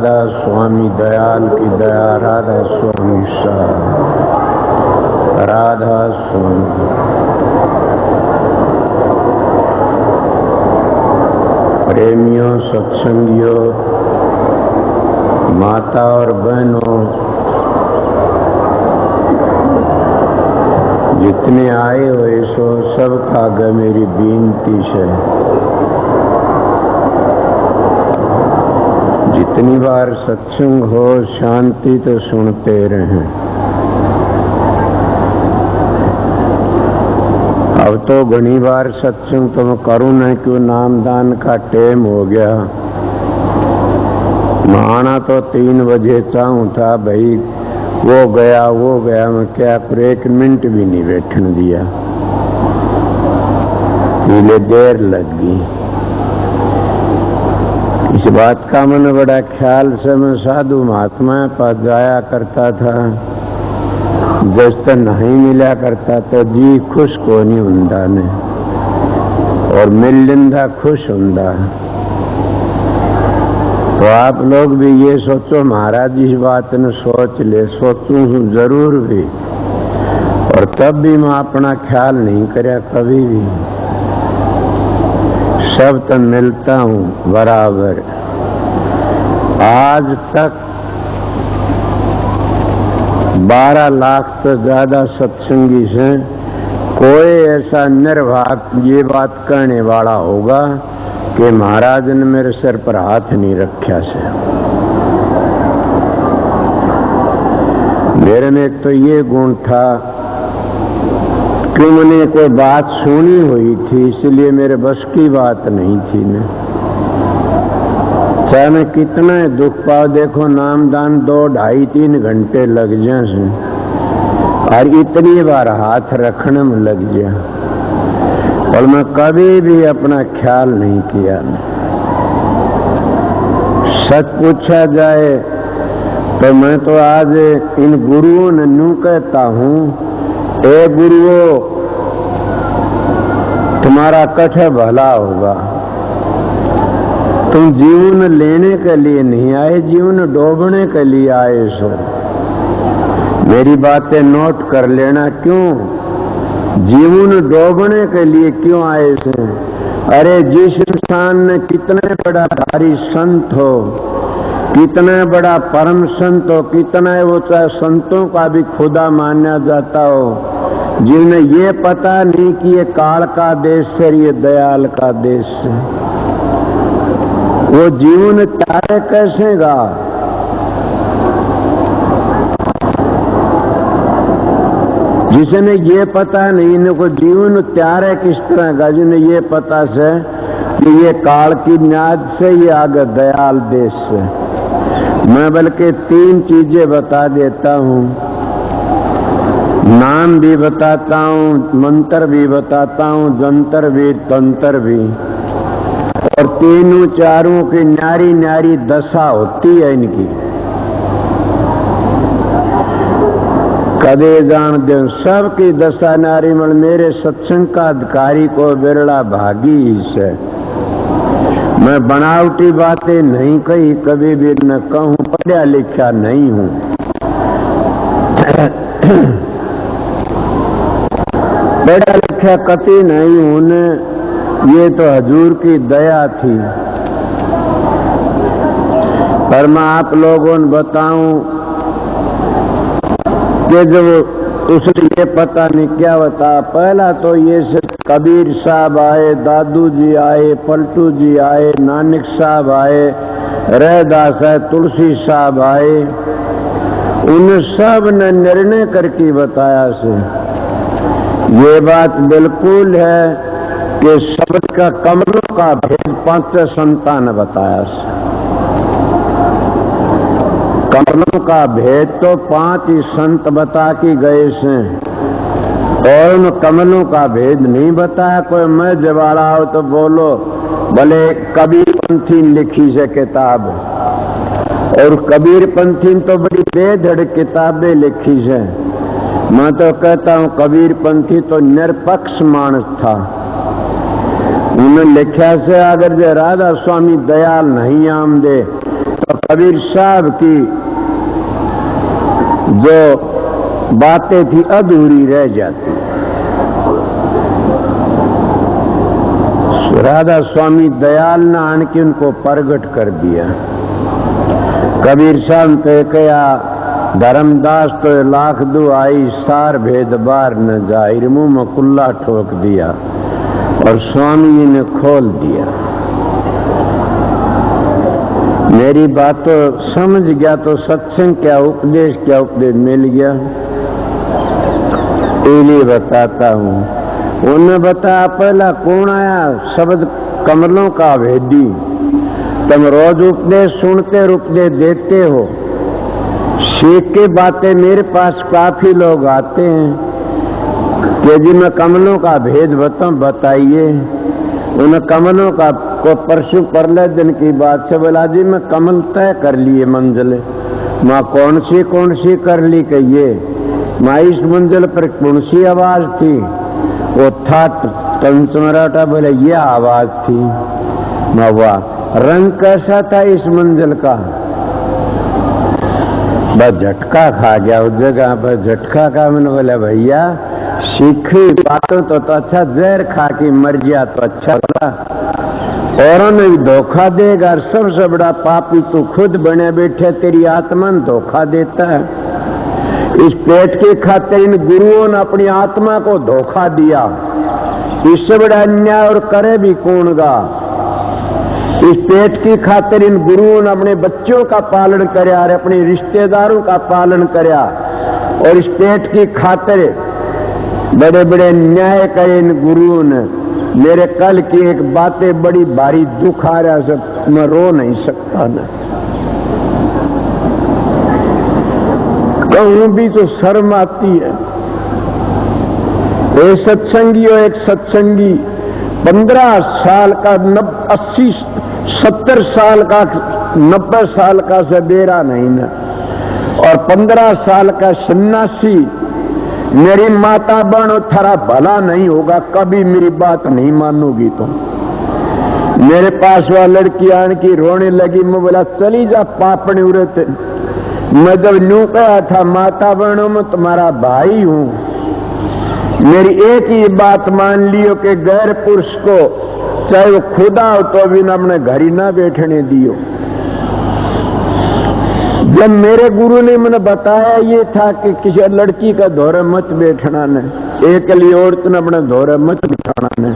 राधा स्वामी दयाल की दया, राधा स्वामी साहब, राधा स्वामी। प्रेमियों, सत्संगियों, माता और बहनों, जितने आए हुए सो सबका आगे मेरी विनती है, जितनी बार सत्संग हो शांति तो सुनते रहें। अब तो घनी बार सत्संग तो मैं करूं नहीं, क्यों नामदान का टाइम हो गया। नहाना तो 3 बजे चाहूं था भाई, वो गया, मैं क्या कर 1 मिनट भी नहीं बैठने दिया, इसलिए देर लग गई। इस बात का मन बड़ा ख्याल से मैं साधु महात्मा पास जाया करता था, जब तक नहीं मिला करता तो जी खुश को नहीं हुंदा ने, और मिल लिंदा खुश हुंदा। तो आप लोग भी ये सोचो, महाराज इस बात ने सोच ले, सोचूं जरूर भी, और तब भी मैं अपना ख्याल नहीं करया कभी भी। सब तो मिलता हूं बराबर। आज तक 12 लाख से ज्यादा सत्संगी से कोई ऐसा निर्भाग ये बात कहने वाला होगा कि महाराज ने मेरे सिर पर हाथ नहीं रखा से। मेरे में एक तो ये गुण था कि मैंने कोई बात सुनी हुई थी, इसलिए मेरे बस की बात नहीं थी न। चाहे मैं कितना दुख पाओ, देखो नामदान 2, 2.5, 3 घंटे लग जाए और इतनी बार हाथ रखने में लग गया, और मैं कभी भी अपना ख्याल नहीं किया। सच पूछा जाए तो मैं तो आज इन गुरुओं ने यूं कहता हूं, ए गुरुओं तुम्हारा कठे भला होगा, तुम जीवन लेने के लिए नहीं आए, जीवन डोबने के लिए आए सो। मेरी बातें नोट कर लेना, क्यों जीवन डोबने के लिए क्यों आए से? अरे जिस इंसान ने कितने बड़ा धारी संत हो, कितना बड़ा परम संत हो, कितना वो चाहे संतों का भी खुदा माना जाता हो, जिन्हें ये पता नहीं कि ये काल का देश है, ये दयाल का देश है, वो जीवन त्याग कैसे गा? जिसने ये पता नहीं, इनको जीवन त्याग किस तरह का, जिन्हें ये पता से कि ये काल की न्याज से, ये आगे दयाल देश से। मैं बल्कि 3 चीजें बता देता हूं, नाम भी बताता हूं, मंत्र भी बताता हूं, जंतर भी तंत्र भी, और 3-4 की न्यारी न्यारी दशा होती है इनकी। कदे जान दे सबकी दशा नारी मल, मेरे सत्संग का अधिकारी को बिरला भागी से। मैं बनावटी बातें नहीं कही, कभी भी न कहूं, पढ़ा लिखा नहीं हूं। पढ़ा लिखा कति नहीं हूं, ये तो हजूर की दया थी। पर मैं आप लोगों ने बताऊं कि जब उसने ये पता नहीं क्या बता, पहला तो ये से कबीर साहब आए, दादू जी आए, पलटू जी आए, नानक साहब आए, रहदास है, तुलसी साहब आए, उन सब ने निर्णय करके बताया से ये बात बिल्कुल है कि शब्द का कमलों का भेद 5 संतान ने बताया से। कमलों का भेद तो 5 ही संत बता के गए से, और उन कमलों का भेद नहीं बताया कोई। मैं जवाड़ा हो तो बोलो, भले कबीर पंथी लिखी से किताब, और कबीर पंथी तो बड़ी बेधड़ किताबें लिखी से। मैं तो कहता हूं कबीर पंथी तो निरपक्ष मानस था। उन्हें लिखा से अगर जो राधा स्वामी दयाल नहीं आमदे तो कबीर साहब की जो बातें थी अधूरी रह जाती। राधा स्वामी दयाल ने आन के उनको प्रगट कर दिया। कबीर साहब पे कया धर्मदास तो लाख दुआई सार भेद बार न जाहिर, मुंह में कुल्ला ठोक दिया और स्वामी जी ने खोल दिया। मेरी बात तो समझ गया तो सत्संग क्या उपदेश मिल गया। इसलिए बताता हूँ। उन्हें बताया पहला कौन आया, शब्द कमलों का भेदी। तुम रोज उपदेश सुनते और उपदेश देते हो, सीख के बातें मेरे पास काफी लोग आते हैं कि जी मैं कमलों का भेद बताइए। उन कमलों का को परसों परले दिन की बात से बोला जी मैं कमल तय कर लिए मंजिल। माँ कौन सी कर ली कहिए। माँ इस मंजिल पर कौन सी आवाज थी, वो था तंसमराटा, बोले ये आवाज थी। माँ वाह, रंग कैसा था इस मंजिल का। बस झटका खा गया उस जगह पर, झटका का। मैंने बोला भैया सीखी बातों तो अच्छा, जहर खा के मर गया तो अच्छा बोला। औरों ने भी धोखा देगा, सबसे बड़ा पापी तू खुद बने बैठे, तेरी आत्मा ने धोखा देता है। इस पेट के खातिर इन गुरुओं ने अपनी आत्मा को धोखा दिया। इससे बड़ा अन्याय और करे भी कौन गा। इस पेट की खातिर इन गुरुओं ने अपने बच्चों का पालन करया और अपने रिश्तेदारों का पालन करया, और इस पेट की खातिर बड़े बड़े न्याय करे इन गुरुओं ने। मेरे कल की एक बातें बड़ी भारी दुख आ रहा है, मैं रो नहीं सकता ना, कहूं भी तो शर्म आती है। एक सत्संगी 15 साल का 80 70 साल का 90 साल का सबेरा नहीं ना, और 15 साल का सन्यासी। मेरी माता बहनों थारा भला नहीं होगा, कभी मेरी बात नहीं मानोगी तुम। मेरे पास वह लड़की आने की रोने लगी, मैं बोला चली जा पापने उड़ते। मैं जब न्यू कहा था माता बहनों में तुम्हारा भाई हूं, मेरी एक ही बात मान लियो कि गैर पुरुष को चाहे वो खुदा हो तो भी ना अपने घर ही ना बैठने दियो। जब मेरे गुरु ने मैंने बताया ये था कि किसी लड़की का धोरे मत बैठना ने, एक लिए औरत ने अपने धोरे मत बिठाना ने।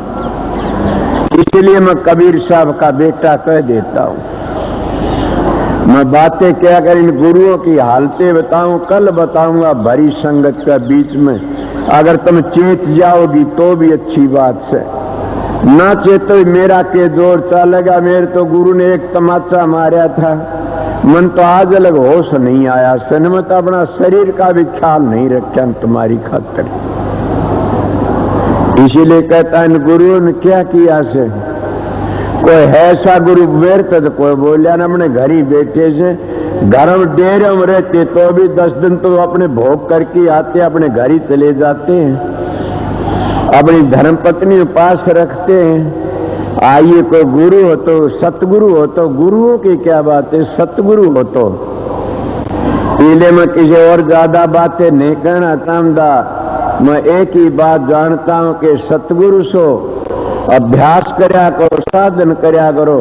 इसलिए मैं कबीर साहब का बेटा कह देता हूं। मैं बातें क्या कर इन गुरुओं की हालतें बताऊं, कल बताऊंगा भरी संगत के बीच में। अगर तुम चेत जाओगी तो भी अच्छी बात से, ना चेतो मेरा के जोर चलेगा। मेरे तो गुरु ने एक तमाचा मारा था, मन तो आज अलग होश नहीं आया। सनमत अपना शरीर का भी ख्याल नहीं रखा तुम्हारी खातिर। इसीलिए कहता इन गुरुओं ने क्या किया से, कोई ऐसा गुरु मेरे तो कोई बोलिया ना, अपने घर ही बैठे से घर में डेरे में रहते तो भी 10 दिन तो अपने भोग करके आते, अपने घर ही चले जाते हैं, अपनी धर्मपत्नी पास रखते हैं। आइए कोई गुरु हो तो सतगुरु हो तो, गुरुओं की क्या बात है, सतगुरु हो तो। इसलिए मैं किसी और ज्यादा बातें नहीं कहना चाहता। मैं एक ही बात जानता हूं कि सतगुरु सो अभ्यास करया करो, साधन करया करो।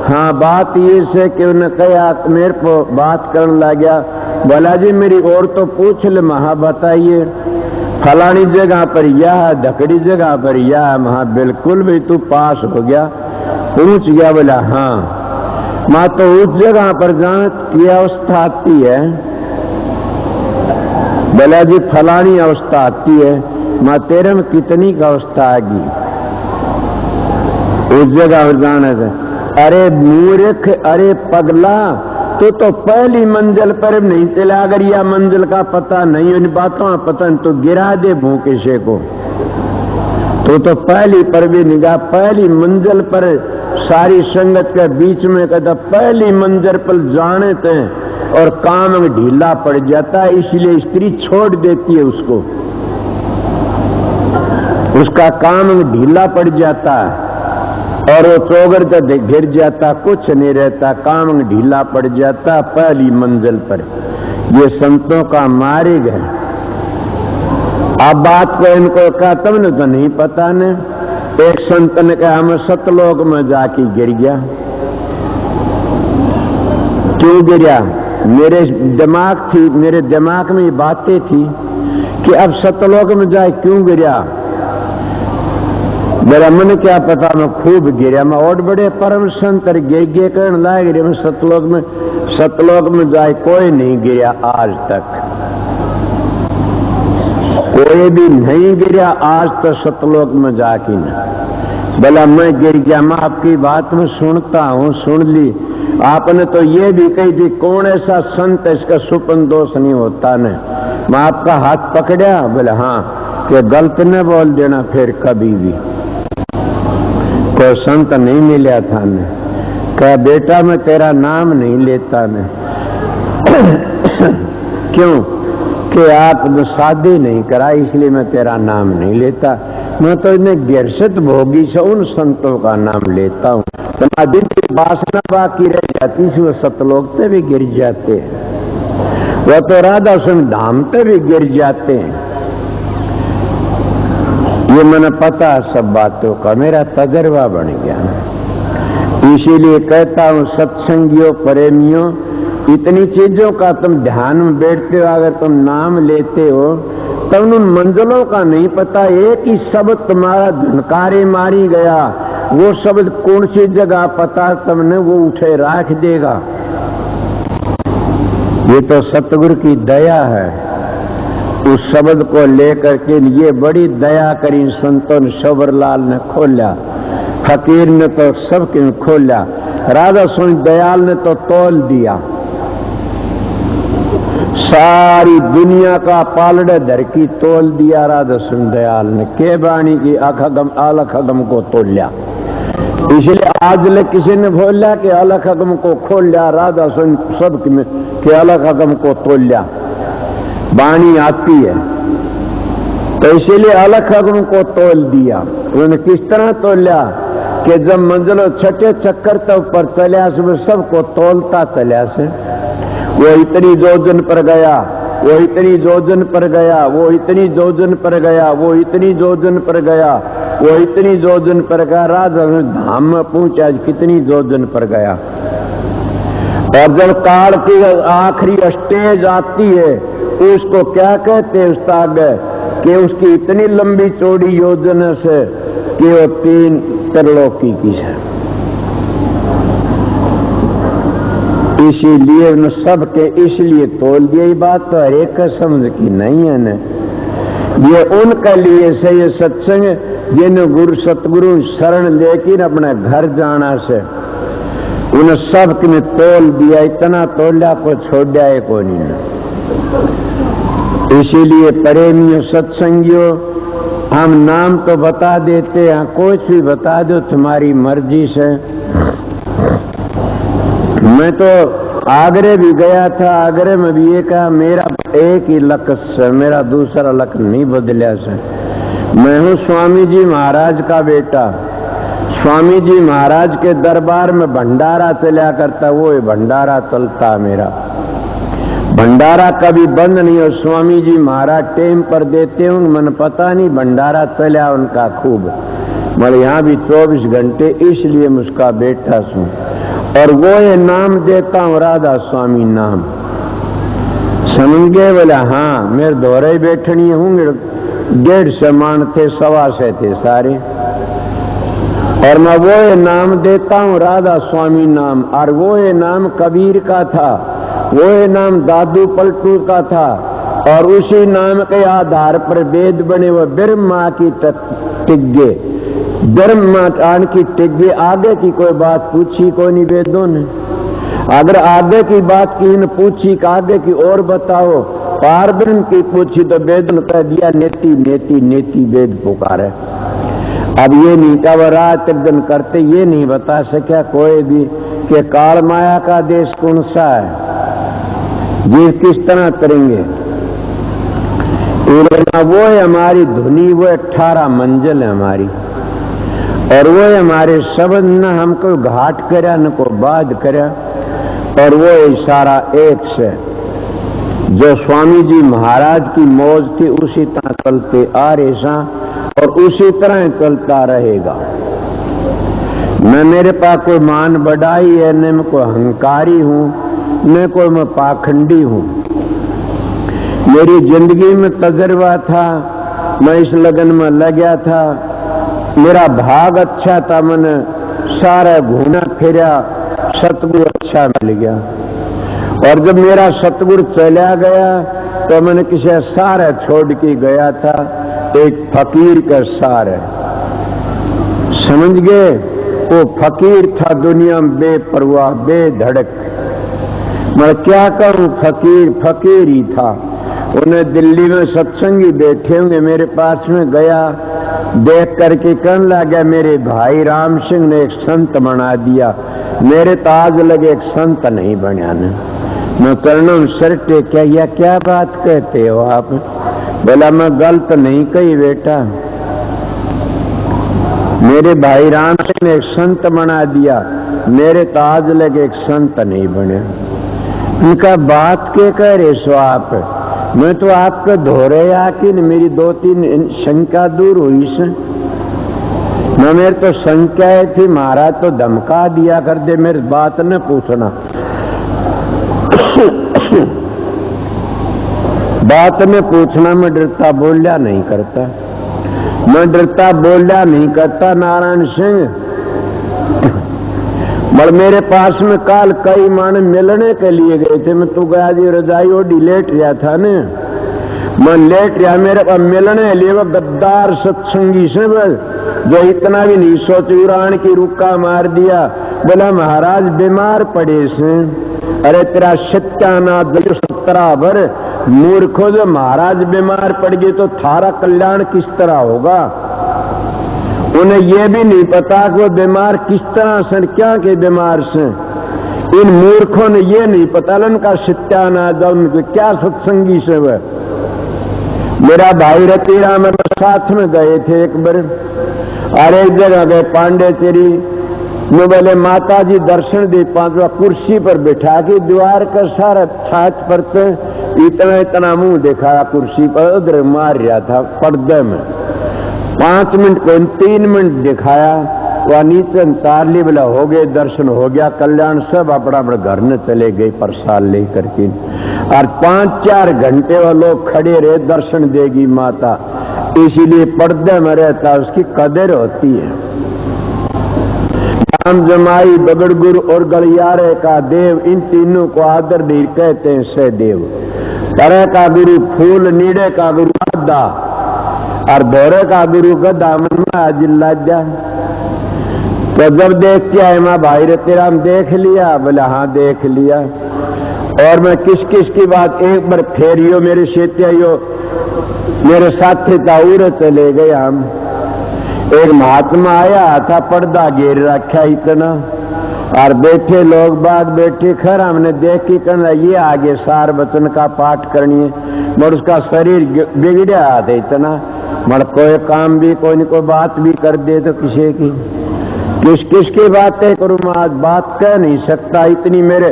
हाँ बात ये से कि उन्हें कहा मेरे को बात करने लग गया, बोला जी मेरी और तो पूछ ले। महा बताइए फलानी जगह पर यह, धकड़ी जगह पर यह। महा बिल्कुल भी तू पास हो गया, पूछ गया। बोला हाँ। माँ तो उस जगह पर जान की अवस्था आती है। बोला जी फलानी अवस्था आती है। माँ तेरे में कितनी का अवस्था आएगी उस जगह पर जाने से? अरे मूर्ख, अरे पगला, तो पहली मंजिल पर नहीं चला। अगर यह मंजिल का पता नहीं, इन बातों का पता नहीं तो गिरा दे भूखे को। तो पहली पर भी निगाह, पहली मंजिल पर सारी संगत के बीच में कहता पहली मंजिल पर जाने थे और काम में ढीला पड़ जाता है। इसलिए स्त्री छोड़ देती है उसको, उसका काम में ढीला पड़ जाता है। और वो चौगर जब गिर जाता, कुछ नहीं रहता, काम ढीला पड़ जाता पहली मंजिल पर। ये संतों का मार्ग है। अब बात को इनको कहा, तुमने तो नहीं पता ने। एक संत ने कहा, हम सतलोक में जाके गिर गया। क्यों गिरा? मेरे दिमाग में ये बातें थी कि अब सतलोक में जाए क्यों गिरा। मेरा मन क्या पता, मैं खूब गिरा। मैं और बड़े परम संत गिर गे करने लाए गिरे। मैं सतलोक में जाए कोई नहीं गिरा आज तक, कोई भी नहीं गिरा आज तो सतलोक में जाके ना। बोला मैं गिर गया, मैं आपकी बात में सुनता हूँ, सुन ली। आपने तो ये भी कही थी कौन ऐसा संत इसका सुपन दोष नहीं होता ने। मैं आपका हाथ पकड़ा, बोले हाँ, कि गलत न बोल देना फिर कभी भी। कोई संत नहीं मिला था ने। कहा बेटा मैं तेरा नाम नहीं लेता ने। क्यों? कि आपने शादी नहीं करा इसलिए मैं तेरा नाम नहीं लेता। मैं तो इन्हें गिरसत भोगी से उन संतों का नाम लेता हूँ। समाधि की वासना बाकी रह जाती है, वो सतलोक पे भी गिर जाते हैं, वो तो राधा सुन धाम पे भी गिर जाते हैं। ये मैंने पता सब बातों का, मेरा तजर्बा बन गया। इसीलिए कहता हूँ सत्संगियों प्रेमियों, इतनी चीजों का तुम ध्यान में बैठते हो, अगर तुम नाम लेते हो तो उन मंजिलों का नहीं पता। एक ही शब्द तुम्हारा धनकारे मारी गया, वो शब्द कौन सी जगह पता तुमने, वो उठे राख देगा। ये तो सतगुरु की दया है। उस शब्द को लेकर के ये बड़ी दया करी संतों ने। शबरलाल ने खोला, फकीर ने तो सबके खोला, राधा सुन दयाल ने तो तोल दिया। सारी दुनिया का पालड़े धर की तोल दिया राधा सुन दयाल ने। के बाणी की अलख अगम को तोल्या। इसलिए आज ले किसी ने बोला कि अलख अगम को खोल लिया, राधा सुन सब के अलख अगम को तोल्या। बाणी आती है तो इसीलिए अलख अगम को तोल दिया। उन्होंने किस तरह तोल्या कि जब मंजिलों छठे चक्कर तक ऊपर चलिया से सबको तोलता चलिया से। वो इतनी जोजन पर गया, वो इतनी जोजन पर गया, वो इतनी जोजन पर गया, वो इतनी जोजन पर गया, वो इतनी जोजन पर गया। राजा धाम में पहुंचा, आज कितनी जोजन पर गया। और जब काल की आखिरी स्टेज आती है उसको क्या कहते हैं उस्ताद, कि उसकी इतनी लंबी चौड़ी योजना से कि वो 3 त्रिलोकी की है। इसीलिए न सबके इसलिए तोल दिया। ये बात तो हर एक समझ की नहीं है न। ये उनके लिए से ये सत्संग जिन्हें गुरु सतगुरु शरण लेकिन अपने घर जाना से उन्हें सब ने तोल दिया। इतना तोलिया को छोड़ा है को नहीं। इसीलिए प्रेमियों सत्संगियों, हम नाम तो बता देते हैं, कुछ भी बता दो तुम्हारी मर्जी से। मैं तो आगरे भी गया था, आगरे में भी ये कहा मेरा एक ही लक्ष्य है, मेरा दूसरा लक्ष्य नहीं बदलिया से। मैं हूँ स्वामी जी महाराज का बेटा। स्वामी जी महाराज के दरबार में भंडारा चला करता, वो भंडारा चलता मेरा। भंडारा कभी बंद नहीं हो। स्वामी जी महाराज टेम पर देते होंगे, मन पता नहीं, भंडारा चला उनका खूब। मैं यहाँ भी 24 घंटे इसलिए मुझका बेटा हूँ। और वो ये नाम देता हूँ राधा स्वामी नाम। समझ गए? बोला हाँ, मेरे दोहरे बैठनी होंगे। 150 मान थे, 125 थे सारे। और मैं वो ये नाम देता हूँ राधा स्वामी नाम। और वो ये नाम कबीर का था, वो ये नाम दादू पलटू का था। और उसी नाम के आधार पर वेद बने। वो ब्रह्मा की टिग्गे, ब्रह्मा आन की टिग्गे। आगे की कोई बात पूछी कोई नहीं वेदों ने। अगर आगे की बात की ने पूछी कि आगे की और बताओ, पार ब्रह्म की पूछी तो वेद ने कह दिया नेति नेति नेति वेद पुकारे। अब ये नहीं क्या वो रात दिन करते, ये नहीं बता सका कोई भी कि काल माया का देश कौन सा है, ये किस तरह करेंगे। वो है हमारी धुनी, वो 18 मंजिल है हमारी। और वो हमारे शब्द न हमको घाट करया न को बाध करया, और वो इशारा एक से जो स्वामी जी महाराज की मौज थी उसी तरह चलते आ रहे सा और उसी तरह चलता रहेगा। न मेरे पास कोई मान बढ़ाई है, न मैं कोई अहंकारी हूं, न कोई मैं पाखंडी हूं। मेरी जिंदगी में तजर्बा था, मैं इस लगन में लगा था, मेरा भाग अच्छा था, मैंने सारा घूमा फिरा, सतगुरु अच्छा मिल गया। और जब मेरा सतगुरु चला गया तो मैंने किसी सारा छोड़ के गया था, एक फकीर का सार, समझ गए? वो फकीर था दुनिया में बेपरवाह बेधड़क। मैं क्या करूं, फकीर फकीर ही था। उन्हें दिल्ली में सत्संगी बैठे होंगे, मेरे पास में गया, देख करके कहने लगा मेरे भाई राम सिंह ने एक संत बना दिया, मेरे तो आज लगे एक संत नहीं बना ने। मैं कर्णम सर टेक्या, या क्या बात कहते हो आप? बोला मैं गलत नहीं कही बेटा, मेरे भाई राम सिंह ने एक संत बना दिया, मेरे तो आज लगे एक संत नहीं बने। उनका बात के कह रहे सो आप? मैं तो आपका धोरे आके मेरी 2-3 शंका दूर हुई से। मैं मेरे तो शंकाएं थी, महाराज तो धमका दिया कर दे, मेरी बात न पूछना। बात में पूछना मैं डरता बोलिया नहीं करता, मैं डरता बोलिया नहीं करता नारायण सिंह। बड़ मेरे पास में काल कई मान मिलने के लिए गए थे, मैं तो गया जी रजाई ओढ़ी लेट रहा था ने, मैं लेट रहा, मेरे पास मिलने लिए वो गद्दार सत्संगी से जो इतना भी नहीं सोच उड़ान की रुक्का मार दिया। बोला महाराज बीमार पड़े से। अरे तेरा सत्यानाथ 17 भर मूर्खो, जो महाराज बीमार पड़ गए तो थारा कल्याण किस तरह होगा? उन्हें यह भी नहीं पता कि वो बीमार किस तरह से, क्या के बीमार से। इन मूर्खों ने यह नहीं पता उनका सत्यानाथ उनके क्या सत्संगी से। वह मेरा भाई रतिराम साथ में गए थे एक बार, और एक जगह गए पांडेचेरी में, बोले माता जी दर्शन दे, 5वां कुर्सी पर बिठा के द्वार का सारा छाछ पर इतना इतना मुंह दिखाया कुर्सी पर, उधर मार रहा था पर्दे में। 5 मिनट को 3 मिनट दिखाया, वह नीचे तार ली, बोला हो गए दर्शन हो गया कल्याण, सब अपना अपने घर में चले गए प्रसाद लेकर के। और 5-4 घंटे वो लोग खड़े रहे, दर्शन देगी माता, इसीलिए पर्दे में रहता उसकी कदर होती है। राम जमाई बगड़ गुरु और गलियारे का देव, इन तीनों को आदर दी कहते हैं सहदेव। तरह का गुरु फूल, नीड़े का गुरु आदा, और धोरे का गुरु गदा, मन में आज लाजा। तो जब देख के आए माँ भाई रतिराम देख लिया? बोला हाँ देख लिया। और मैं किस किस की बात एक बार फेरियो मेरे सेतियो मेरे साथी ताऊर चले गए हम। एक महात्मा आया था, पर्दा घेर रखा इतना, और बैठे लोग बाग बैठे खर, हमने देख के कहना ये आगे सार वचन का पाठ करनी है, मगर उसका शरीर बिगड़ा था इतना, मगर कोई काम भी कोई न कोई बात भी कर दे तो किसी की किस किस की बातें करूं मैं, आज बात कह नहीं सकता इतनी। मेरे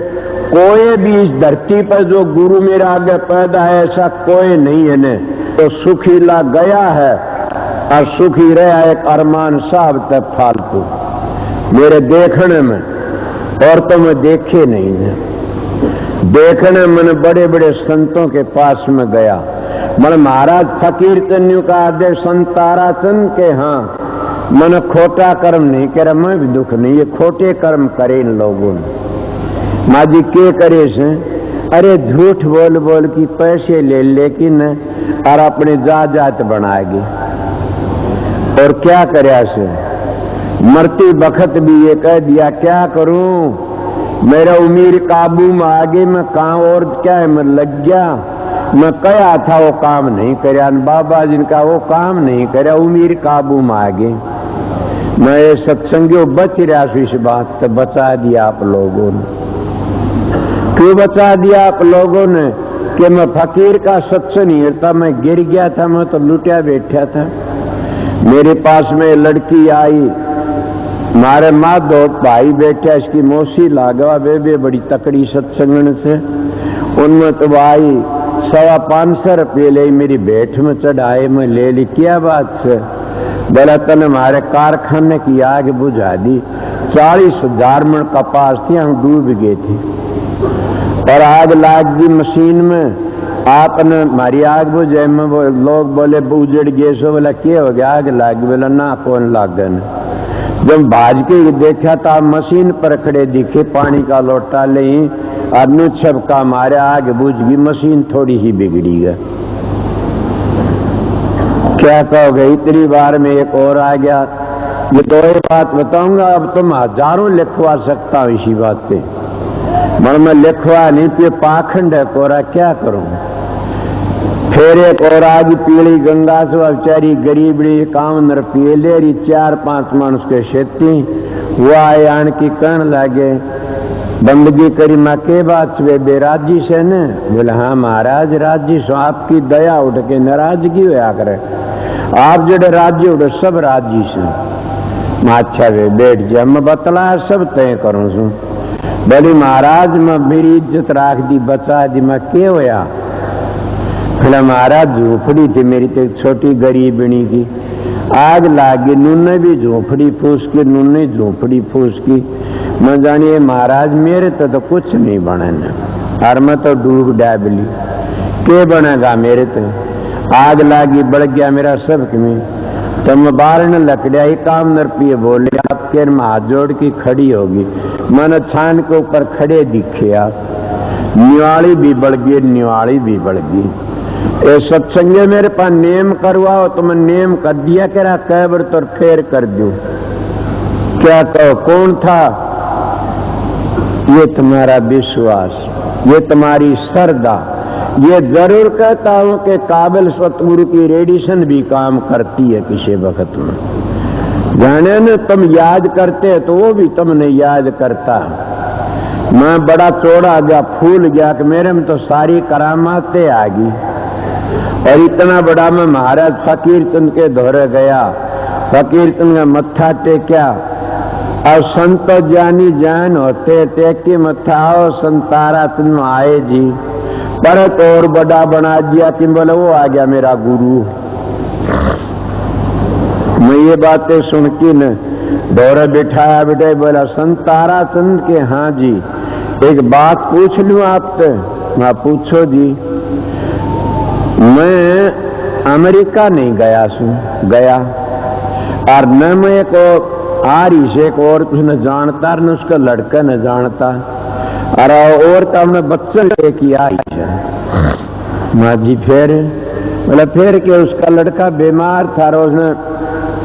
कोई भी इस धरती पर जो गुरु मेरा आगे पैदा है ऐसा कोई नहीं है ने, तो सुखी ला गया है और सुखी रहा एक अरमान साहब तक फालतू मेरे देखने में, और तो मैं देखे नहीं है। देखने मैंने बड़े बड़े संतों के पास में गया, मैंने महाराज फकीर चन्यू का आदेश संत ताराचंद के, हाँ मैंने खोटा कर्म नहीं करा, मैं भी दुख नहीं, ये खोटे कर्म करे इन लोगों ने। माँ जी के करे से? अरे झूठ बोल बोल की पैसे ले लेकिन और अपने जात बनाएगी, और क्या करया से? मरती बखत भी ये कह दिया क्या करूं, मेरा उम्र काबू में आ गई, मैं कहाँ और क्या है मैं लग गया, मैं कहा था वो काम नहीं करया, बाबा जिनका वो काम नहीं करया, उम्र काबू में आ गई। मैं ये सत्संगियों बच रहा इस बात से, बचा दिया आप लोगों ने। क्यों बचा दिया आप लोगों ने? कि मैं फकीर का सत्संग नहीं था, मैं गिर गया था, मैं तो लुटिया बैठा था। मेरे पास में लड़की आई, मारे माँ दो भाई बेटे इसकी मौसी लागवा वे बड़ी तकड़ी सत्संगन से, उनमें तो भाई 550 रुपये ले मेरी भेंट में चढ़ाए, मैं ले ली। क्या बात से बोला तने हमारे कारखाने की आग बुझा दी, 40,000 मन कपास थी, हम डूब गए थे और आग लाग गई मशीन में। आपने हमारी आग बुझाई में लोग बोले उजड़ गए सो, बोला क्या हो गया आग लाग? बोला ना कौन लागन। जब भाज के देखा तो आप मशीन पर खड़े दिखे, पानी का लोटा ले आदमी छपका मारे, आग बुझ गई, मशीन थोड़ी ही बिगड़ी है। क्या कहोगे? इतनी बार में एक और आ गया। ये तो एक बात बताऊंगा, अब तुम हजारों लिखवा सकता हूं इसी बात पे, मन में लिखवा नहीं तो पाखंड है कोरा, क्या करूं। फिर एक और आगे पीली गंगा से बेचारी गरीबड़ी काम पिए ले रही, 4-5 मानुष के खेती हुआ आन की कण लागे, बंदगी करी माँ के बात से बेराजी से न? बोले हाँ महाराज राजी सो, आपकी दया उठ के नाराजगी होया करे, आप जड़े राज्य उठे सब राजी से। अच्छा वे बैठ जा, मैं बतला सब तय करूं सू। बोली महाराज मैं मेरी इज्जत राख दी, बचा दी, मैं क्या होया? बोला महाराज झोपड़ी थी मेरी तो छोटी गरीबणी की, आग लागी, नूने भी झोपड़ी फूस की, नूने झोपड़ी फूस की। मैं जानिए महाराज मेरे तो कुछ नहीं बने न, और मैं तो डूब डाबली, के बनेगा मेरे तो? आग लागी बढ़ गया मेरा सब में। तो मैं बाहर न लकड़िया ही काम नर पिए बोले, आपके हाथ जोड़ की खड़ी होगी। मन छान के ऊपर खड़े दिखे आप, निवाड़ी भी बढ़ गई, निवाड़ी भी बढ़ गई। ए सत्संगे मेरे पास नेम करवाओ तो मैं नेम कर दिया, कह रहा कैबर तो फेर कर दूं। क्या कहो कौन था? ये तुम्हारा विश्वास, ये तुम्हारी श्रद्धा। ये जरूर कहता हूं कि काबिल सतगुरु की रेडिशन भी काम करती है किसी वक्त में। जाने न तुम याद करते तो वो भी तुमने याद करता। मैं बड़ा चौड़ा गया, फूल गया कि मेरे में तो सारी करामातें आ गई। और इतना बड़ा मैं महाराज फकीर चंद के दौरे गया, फकीर चंद का मत्था टेक्या, और संत जानी जान होते टेक के मत्था, आओ संतारा तुम आए जी, परत और बड़ा बना दिया कि बोले वो आ गया मेरा गुरु। मैं ये बातें सुन के न दौरे बिठाया, बिठाई बोला संतारा चंद के हाँ जी एक बात पूछ लूं आपसे? मैं पूछो जी। मैं अमेरिका नहीं गया गया, और न मैं एक आरी से एक और उसने जानता न उसका लड़का न जानता, और तो हमने बच्चन की आई है। माँ जी फिर बोला फिर के उसका लड़का बीमार था, और उसने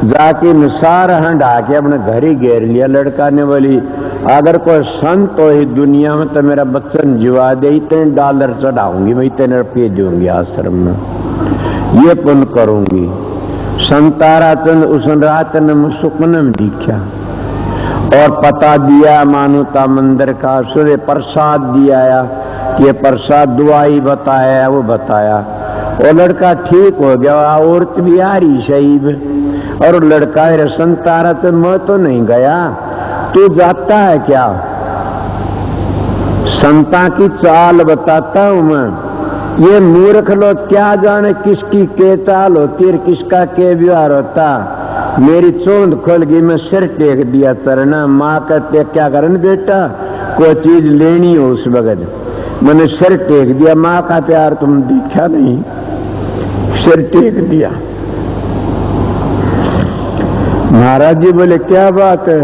जाके निसार हंडा के अपने घर ही घेर लिया। लड़का ने बोली अगर कोई संत हो ही दुनिया में तो मेरा बच्चन जिवा दे, इतने $1 चढ़ाऊंगी, मैं इतने रुपये दूंगी आश्रम में, ये पुण्य करूंगी। संतारा चंद उस रात ने सुपने में दिखा और पता दिया मानुता मंदिर का, सूर्य प्रसाद दिया, ये प्रसाद दुआई बताया, वो बताया, और लड़का ठीक हो गया। औरत भी आ रही शहीद, और लड़का संतारा चंद मैं तो नहीं गया, तू जाता है क्या? संता की चाल बताता हूं मैं। ये मूर्ख लोग क्या जाने किसकी के चाल होती है, किसका के व्यवहार होता। मेरी चोंद खोल गई, मैं सिर टेक दिया चरना। माँ कहते क्या करन बेटा, कोई चीज लेनी हो उस वक्त, मैंने सिर टेक दिया। माँ का प्यार तुम देखा नहीं, सिर टेक दिया। महाराज जी बोले क्या बात है?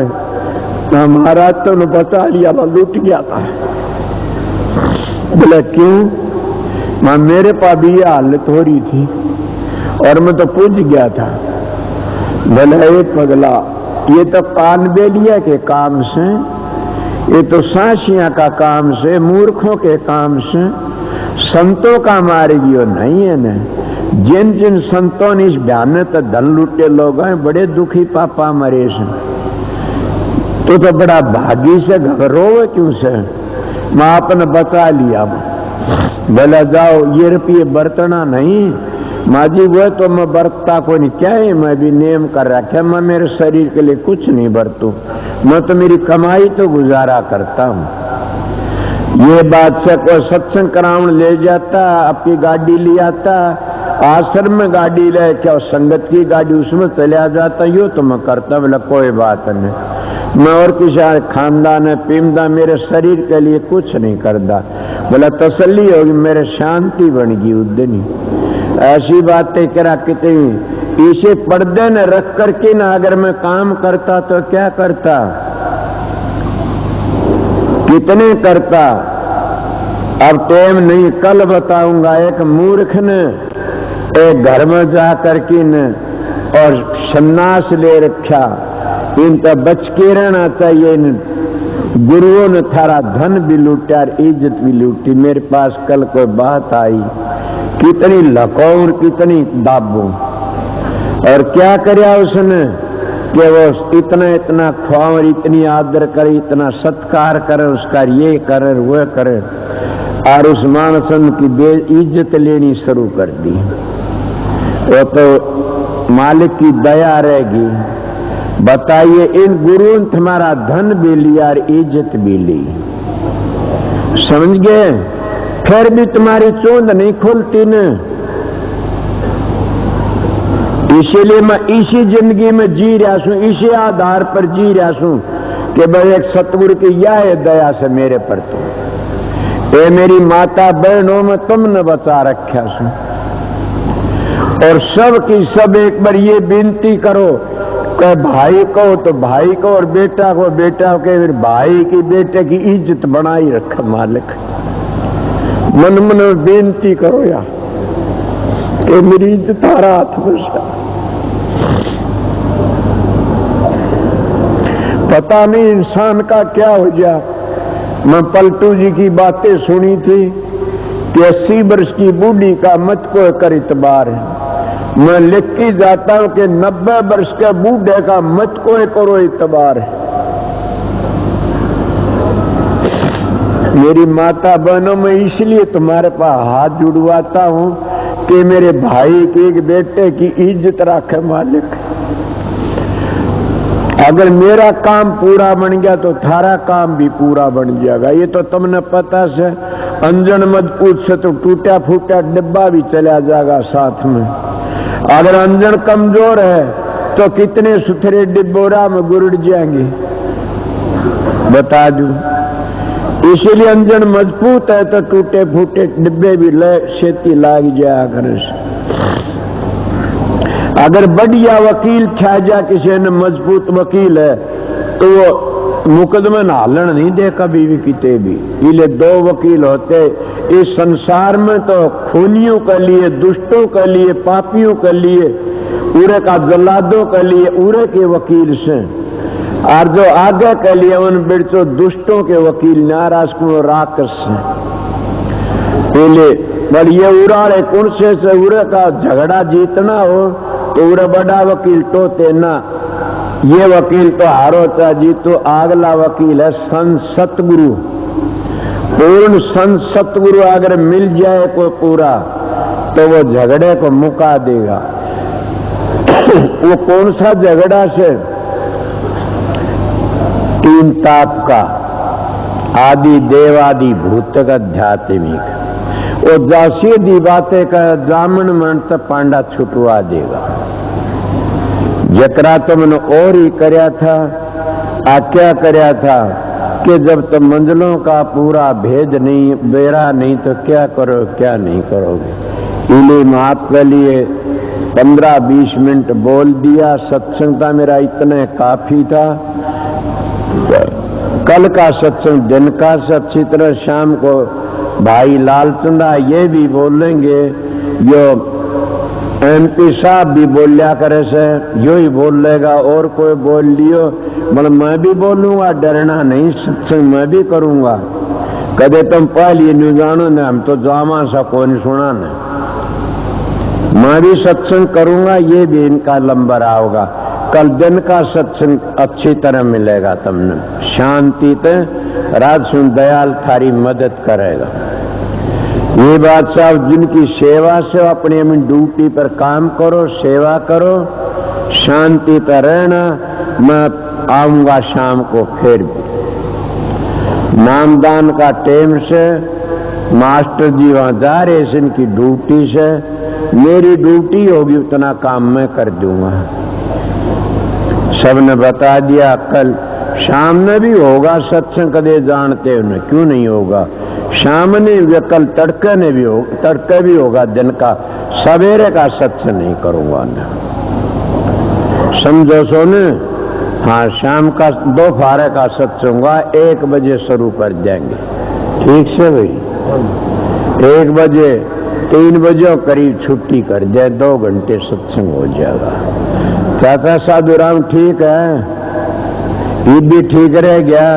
महाराज तो ने बता लिया, मैं लूट गया था। बोले क्यों? मां मेरे पास भी ये हालत हो रही थी और मैं तो पूछ गया था। बोले ये पगला, ये तो कानबेलिया के काम से, ये तो सांसियां का काम से, मूर्खों के काम से, संतों का मारेगी और नहीं है न। जिन जिन संतों ने इस भयान में तो धन लूटे लोग हैं, बड़े दुखी पापा मरे से। तो बड़ा भागी से घबरो क्यों से? मैं आपने बचा लिया। बोला जाओ, ये रुपये बरतना नहीं, माँ जी वो तो मैं बरतता को नहीं, क्या है मैं भी नियम कर रखा, मैं मेरे शरीर के लिए कुछ नहीं बरतूं, मैं तो मेरी कमाई तो गुजारा करता हूं। ये बात से कोई सत्संग कराउन ले जाता, आपकी गाड़ी ले आता, आश्रम में गाड़ी ले क्या संगत की गाड़ी उसमें चला जाता, यो तो मैं करता, बोला कोई बात नहीं, मैं और किसी खानदान है पीमदा, मेरे शरीर के लिए कुछ नहीं करता। बोला तसल्ली होगी, मेरे शांति बन गई उद्दनी। ऐसी बातें करा कितनी इसे पर्दे न रख करके ना अगर मैं काम करता तो क्या करता, कितने करता। अब टाइम नहीं, कल बताऊंगा। एक मूर्ख ने एक घर में जाकर के न और सन्यास ले रखा, इन तो बच के रहना चाहिए, इन गुरुओं ने थारा धन भी लूटा और इज्जत भी लूटी। मेरे पास कल कोई बात आई, कितनी लकौर कितनी दाबू, और क्या करया उसने कि वो इतना इतना ख्वार, इतनी आदर करे, इतना सत्कार करे, उसका ये करे वो करे, और उस मानसन की बेइज्जत लेनी शुरू कर दी। वो तो मालिक की दया रहेगी। बताइए, इन गुरुओं ने तुम्हारा धन भी लिया और इज्जत भी ली, समझ गए, फिर भी तुम्हारी चोंद नहीं खुलती न। इसीलिए मैं इसी जिंदगी में जी रहा हूं, इसी आधार पर जी रहा हूं कि भाई एक सतगुरु की यह दया से मेरे पर तुम, ये मेरी माता बहनों में तुमने बचा रखा सु। और सब की सब एक बार ये विनती करो कि भाई को तो भाई को और बेटा को बेटा के, फिर भाई की बेटे की इज्जत बनाई रखा मालिक। मन मन बेनती करो यार कि मेरी इज्जत तारा हाथ में। पता नहीं इंसान का क्या हो गया। मैं पलटू जी की बातें सुनी थी कि 80 वर्ष की बूढ़ी का मत को कर इतबार है। मैं लिख के जाता हूं कि 90 वर्ष के बूढ़े का मत को करो इतबार है। मेरी माता बहनों में इसलिए तुम्हारे पास हाथ जुड़वाता हूं कि मेरे भाई की एक बेटे की इज्जत रखे मालिक। अगर मेरा काम पूरा बन गया तो थारा काम भी पूरा बन जाएगा। ये तो तुमने पता से अंजन मजबूत से तो टूटा फूटा डिब्बा भी चला जाएगा साथ में। अगर अंजन कमजोर है तो कितने सुथरे डिब्बोरा में गुरुड़ जाएंगे, बता दूं। इसीलिए अंजन मजबूत है तो टूटे फूटे डिब्बे भी खेती लाग जाया करे। अगर बढ़िया वकील छा जा, किसी ने मजबूत वकील है तो वो मुकदमे न हालन नहीं दे कभी भी किते भी। इसलिए 2 वकील होते इस संसार में, तो खूनियों के लिए, दुष्टों के लिए, पापियों के लिए, उरे का जल्लादों के लिए उरे के वकील से, और जो आगे के लिए उन बिरचो दुष्टों के वकील नाराज को राक्षस से। पर ये उराड़े कौन से उरे का झगड़ा जीतना हो तो उरे बड़ा वकील टोते ना, ये वकील तो हारो चा जीतो, अगला वकील है संत सतगुरु। पूर्ण संत सतगुरु अगर मिल जाए कोई पूरा तो वो झगड़े को मुका देगा। वो कौन सा झगड़ा से? 3 ताप का, आदि देव आदि भूतगत आध्यात्मिक। वो सीधी बातें का जामन मन तो पांडा छुटवा देगा। जकरा तुमने और ही करया था, क्या करया था कि जब तुम मंजिलों का पूरा भेद नहीं, बेरा नहीं, तो क्या करो क्या नहीं करोगे। इले माप के लिए 15-20 मिनट बोल दिया। सत्संग था मेरा इतना काफी था। कल का सत्संग दिन का से अच्छी तरह शाम को भाई लालचंदा ये भी बोलेंगे, जो MP साहब भी बोल लिया करे से, यो ही बोल लेगा, और कोई बोल लियो, मतलब मैं भी बोलूंगा, डरना नहीं, सत्संग मैं भी करूंगा। कदे तुम पहले नहीं जानो न, हम तो जामा सा कोई नहीं सुना न, मैं भी सत्संग करूंगा। ये भी इनका लंबर आओगा। कल दिन का सत्संग अच्छी तरह मिलेगा तुमने, शांति ते राज सुन दयाल थारी मदद करेगा। ये बात साहब, जिनकी सेवा से अपनी अपनी ड्यूटी पर काम करो, सेवा करो, शांति पर रहना। मैं आऊंगा शाम को फिर भी। नामदान का टाइम से मास्टर जी वहां जा रहे हैं इनकी ड्यूटी से। मेरी ड्यूटी होगी उतना काम मैं कर दूंगा। सबने बता दिया कल शाम में भी होगा सत्संग, कदे जानते हो न, क्यों नहीं होगा। शाम ने भी, कल तड़के ने भी हो, तड़के भी होगा दिन का, सवेरे का सत्संग नहीं करूंगा ना, समझो सो न। हाँ, शाम का दोपहर का सत्संग होगा, 1 बजे शुरू कर देंगे, ठीक से भाई। 1 बजे 3 बजे करीब छुट्टी कर दे, 2 घंटे सत्संग हो जाएगा। चाचा साधुराम ठीक है, ये भी ठीक रह गया।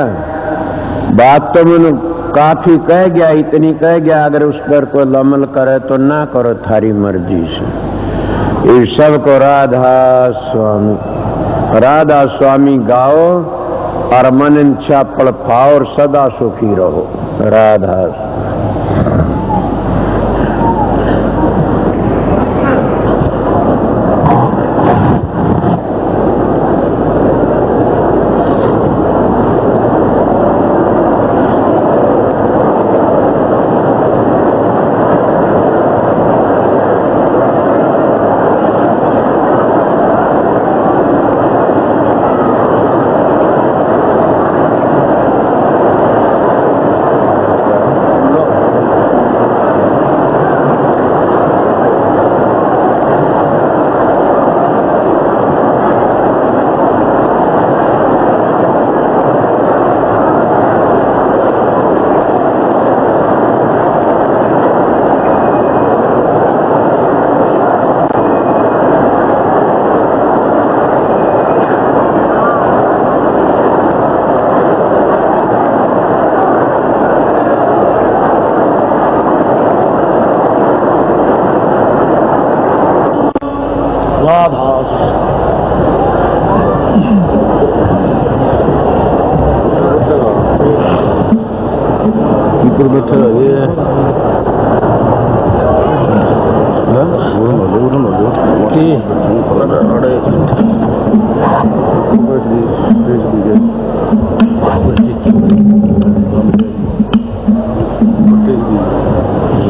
बात तो मैंने काफी कह गया, इतनी कह गया, अगर उस पर कोई अमल करे तो ना करो, थारी मर्जी से। इस सबको राधा स्वामी, राधा स्वामी गाओ और मन इच्छा पड़ पाओ और सदा सुखी रहो। राधा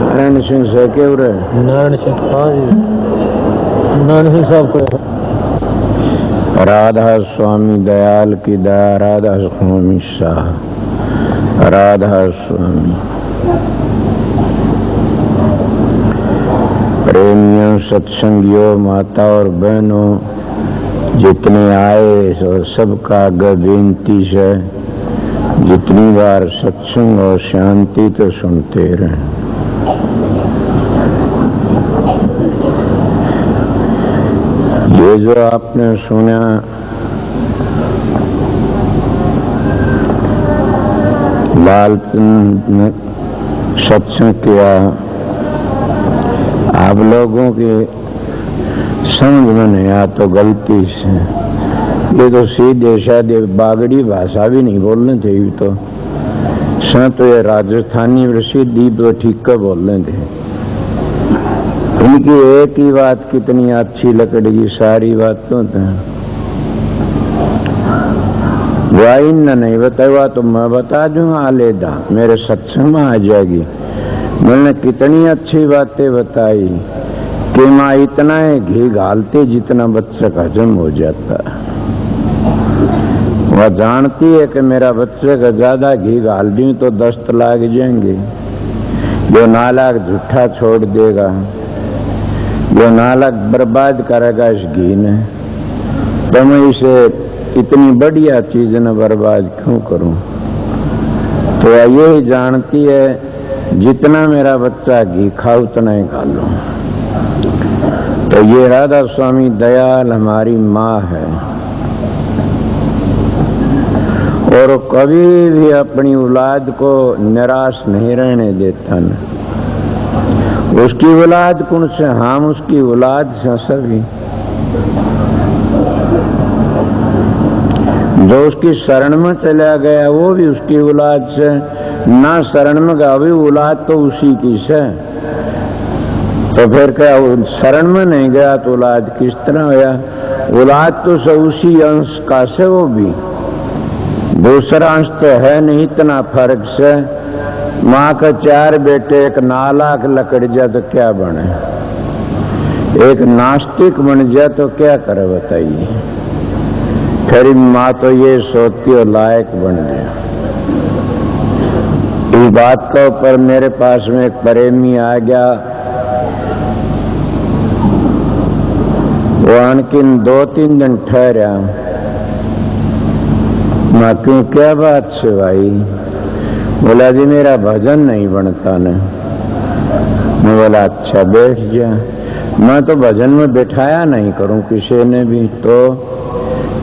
नारायण सिंह से क्यों रहे? नारायण सिंह, हाँ जी, नारायण सिंह साहब। राधा स्वामी दयाल की दया, राधा स्वामी शाह, राधा स्वामी। प्रेमियों, सत्संगियों, माता और बहनों जितने आए और सबका बेनती से जितनी बार सत्संग और शांति तो सुनते रहे। ये जो आपने सुना लाल ने सत्संग किया, आप लोगों के समझ में नहीं आया तो गलती से, ये तो सीधे साधे बागड़ी भाषा भी नहीं बोलने थे। तो तो ये राजस्थानी प्रसिद्धि तो ठीक का बोलने थे। उनकी एक ही बात कितनी अच्छी लकड़ेगी, सारी बात तो वाइन नहीं बताया तो मैं बता दूंगा आलेदा, मेरे सत्संग में आ जाएगी। मैंने कितनी अच्छी बातें बताई कि माँ इतना है घी घालते जितना बच्चा का हजम हो जाता है। वह जानती है कि मेरा बच्चे का ज्यादा घी घाल दूं तो दस्त लाग जाएंगे, जो नालायक झूठा छोड़ देगा, जो नालायक बर्बाद करेगा इस घी ने, तो मैं इसे इतनी बढ़िया चीज न बर्बाद क्यों करूं। तो यही जानती है जितना मेरा बच्चा घी खा उतना ही खा लो। तो ये राधा स्वामी दयाल हमारी माँ है और कभी भी अपनी औलाद को निराश नहीं रहने देता न। उसकी औलाद कौन से, हम उसकी औलाद से सभी। जो उसकी शरण में चला गया वो भी उसकी औलाद से, ना शरण में गया, अभी औलाद तो उसी की से, तो फिर क्या शरण में नहीं गया तो औलाद किस तरह होया? औलाद तो सब उसी अंश का से, वो भी दूसरा अंश तो है नहीं, इतना फर्क से। माँ का 4 बेटे, एक नालायक लकड़ जा तो क्या बने, एक नास्तिक बन जाए तो क्या करे बताइए? फिर माँ तो ये सोचती और लायक बन गया। इस बात के ऊपर मेरे पास में एक प्रेमी आ गया, वो अनकिन 2-3 दिन ठहरा। मैं क्यों, क्या बात से भाई? बोला जी मेरा भजन नहीं बनता न। मैं बोला अच्छा बैठ जा। मैं तो भजन में बैठाया नहीं करूं किसी ने भी, तो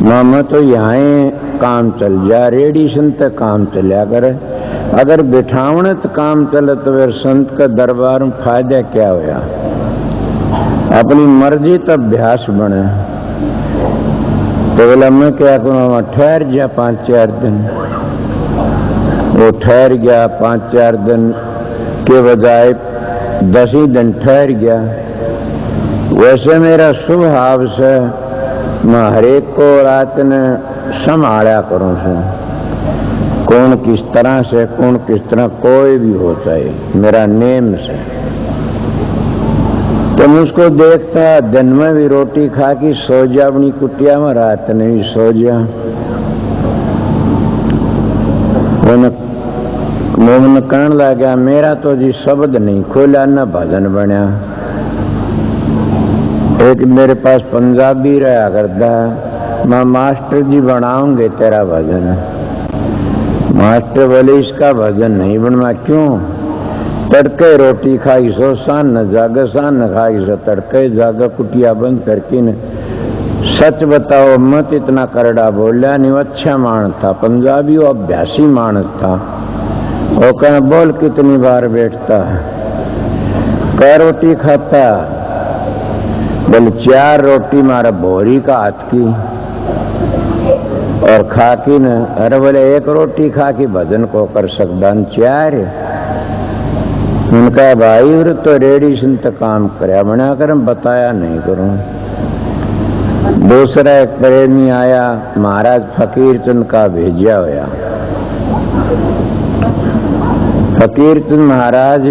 मैं तो यहाँ काम चल जा, रेडिएशन तक काम चलिया करे। अगर बिठावने तो काम चले तो फिर संत का दरबार में फायदा क्या होया? अपनी मर्जी तो अभ्यास बने। तो बोला मैं क्या करूँ, ठहर जा 5-4 दिन। वो ठहर गया 5-4 दिन के बजाय 10 ही दिन ठहर गया। वैसे मेरा स्वभाव से मैं हरेक को रात ने संभाला करूं से, कौन किस तरह से, कौन किस तरह, कोई भी होता है मेरा नेम से। तो मुझको देखता दिन में भी रोटी खा के सो जा अपनी कुटिया में, रात में भी सो जा। मोहन कहने लगा मेरा तो जी शब्द नहीं खोला न भजन बनया। एक मेरे पास पंजाबी रहा करता, मैं मास्टर जी बनाऊंगे तेरा भजन। मास्टर बोले इसका भजन नहीं बनवा। क्यों? तड़के रोटी खाई सो, सान न जागे, सान न खाई सो तड़के जागे, कुटिया बंद करके न। सच बताओ मत इतना करड़ा बोलिया नहीं, अच्छा मानस था, पंजाबी वो अभ्यासी मानस था। वो कहना बोल कितनी बार बैठता है? कै रोटी खाता? बोले 4 रोटी मारा भोरी का हाथ की और खा की न। अरे बोले 1 रोटी खा की भजन को कर सकता, 4? उनका भाई और तो रेडिएशन तक काम कराया, बना कर बताया नहीं करूं। दूसरा एक प्रेमी आया, महाराज फकीर चंद का भेजा होया। फकीर चंद महाराज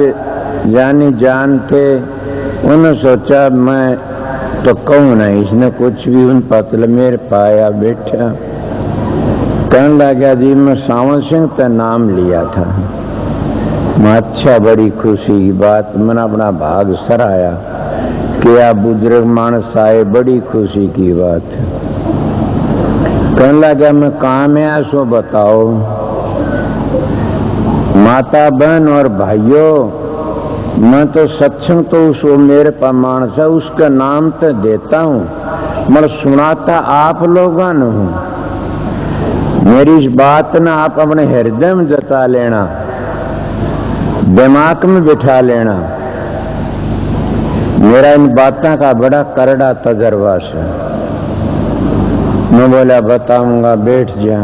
जानी जानते, उन्होंने सोचा मैं तो कहूँ नहीं, इसने कुछ भी उन पतल मेरे पाया बैठा। कहने लगा जी मैं सावन सिंह का नाम लिया था। मैं अच्छा, बड़ी खुशी की बात, मैंने अपना भाग सराया कि आप बुजुर्ग मानस आए, बड़ी खुशी की बात। कहने लगा मैं कहाँ में आया सो बताओ। माता बहन और भाइयों, मैं तो सत्संग तो उस मेरे पास मानस है उसका नाम तो देता हूँ, मैं सुनाता आप लोगों ने हूँ। मेरी इस बात ना आप अपने हृदय में जता लेना, दिमाग में बिठा लेना। मेरा इन बातों का बड़ा करड़ा तजर्बा है। मैं बोला बताऊंगा, बैठ जा।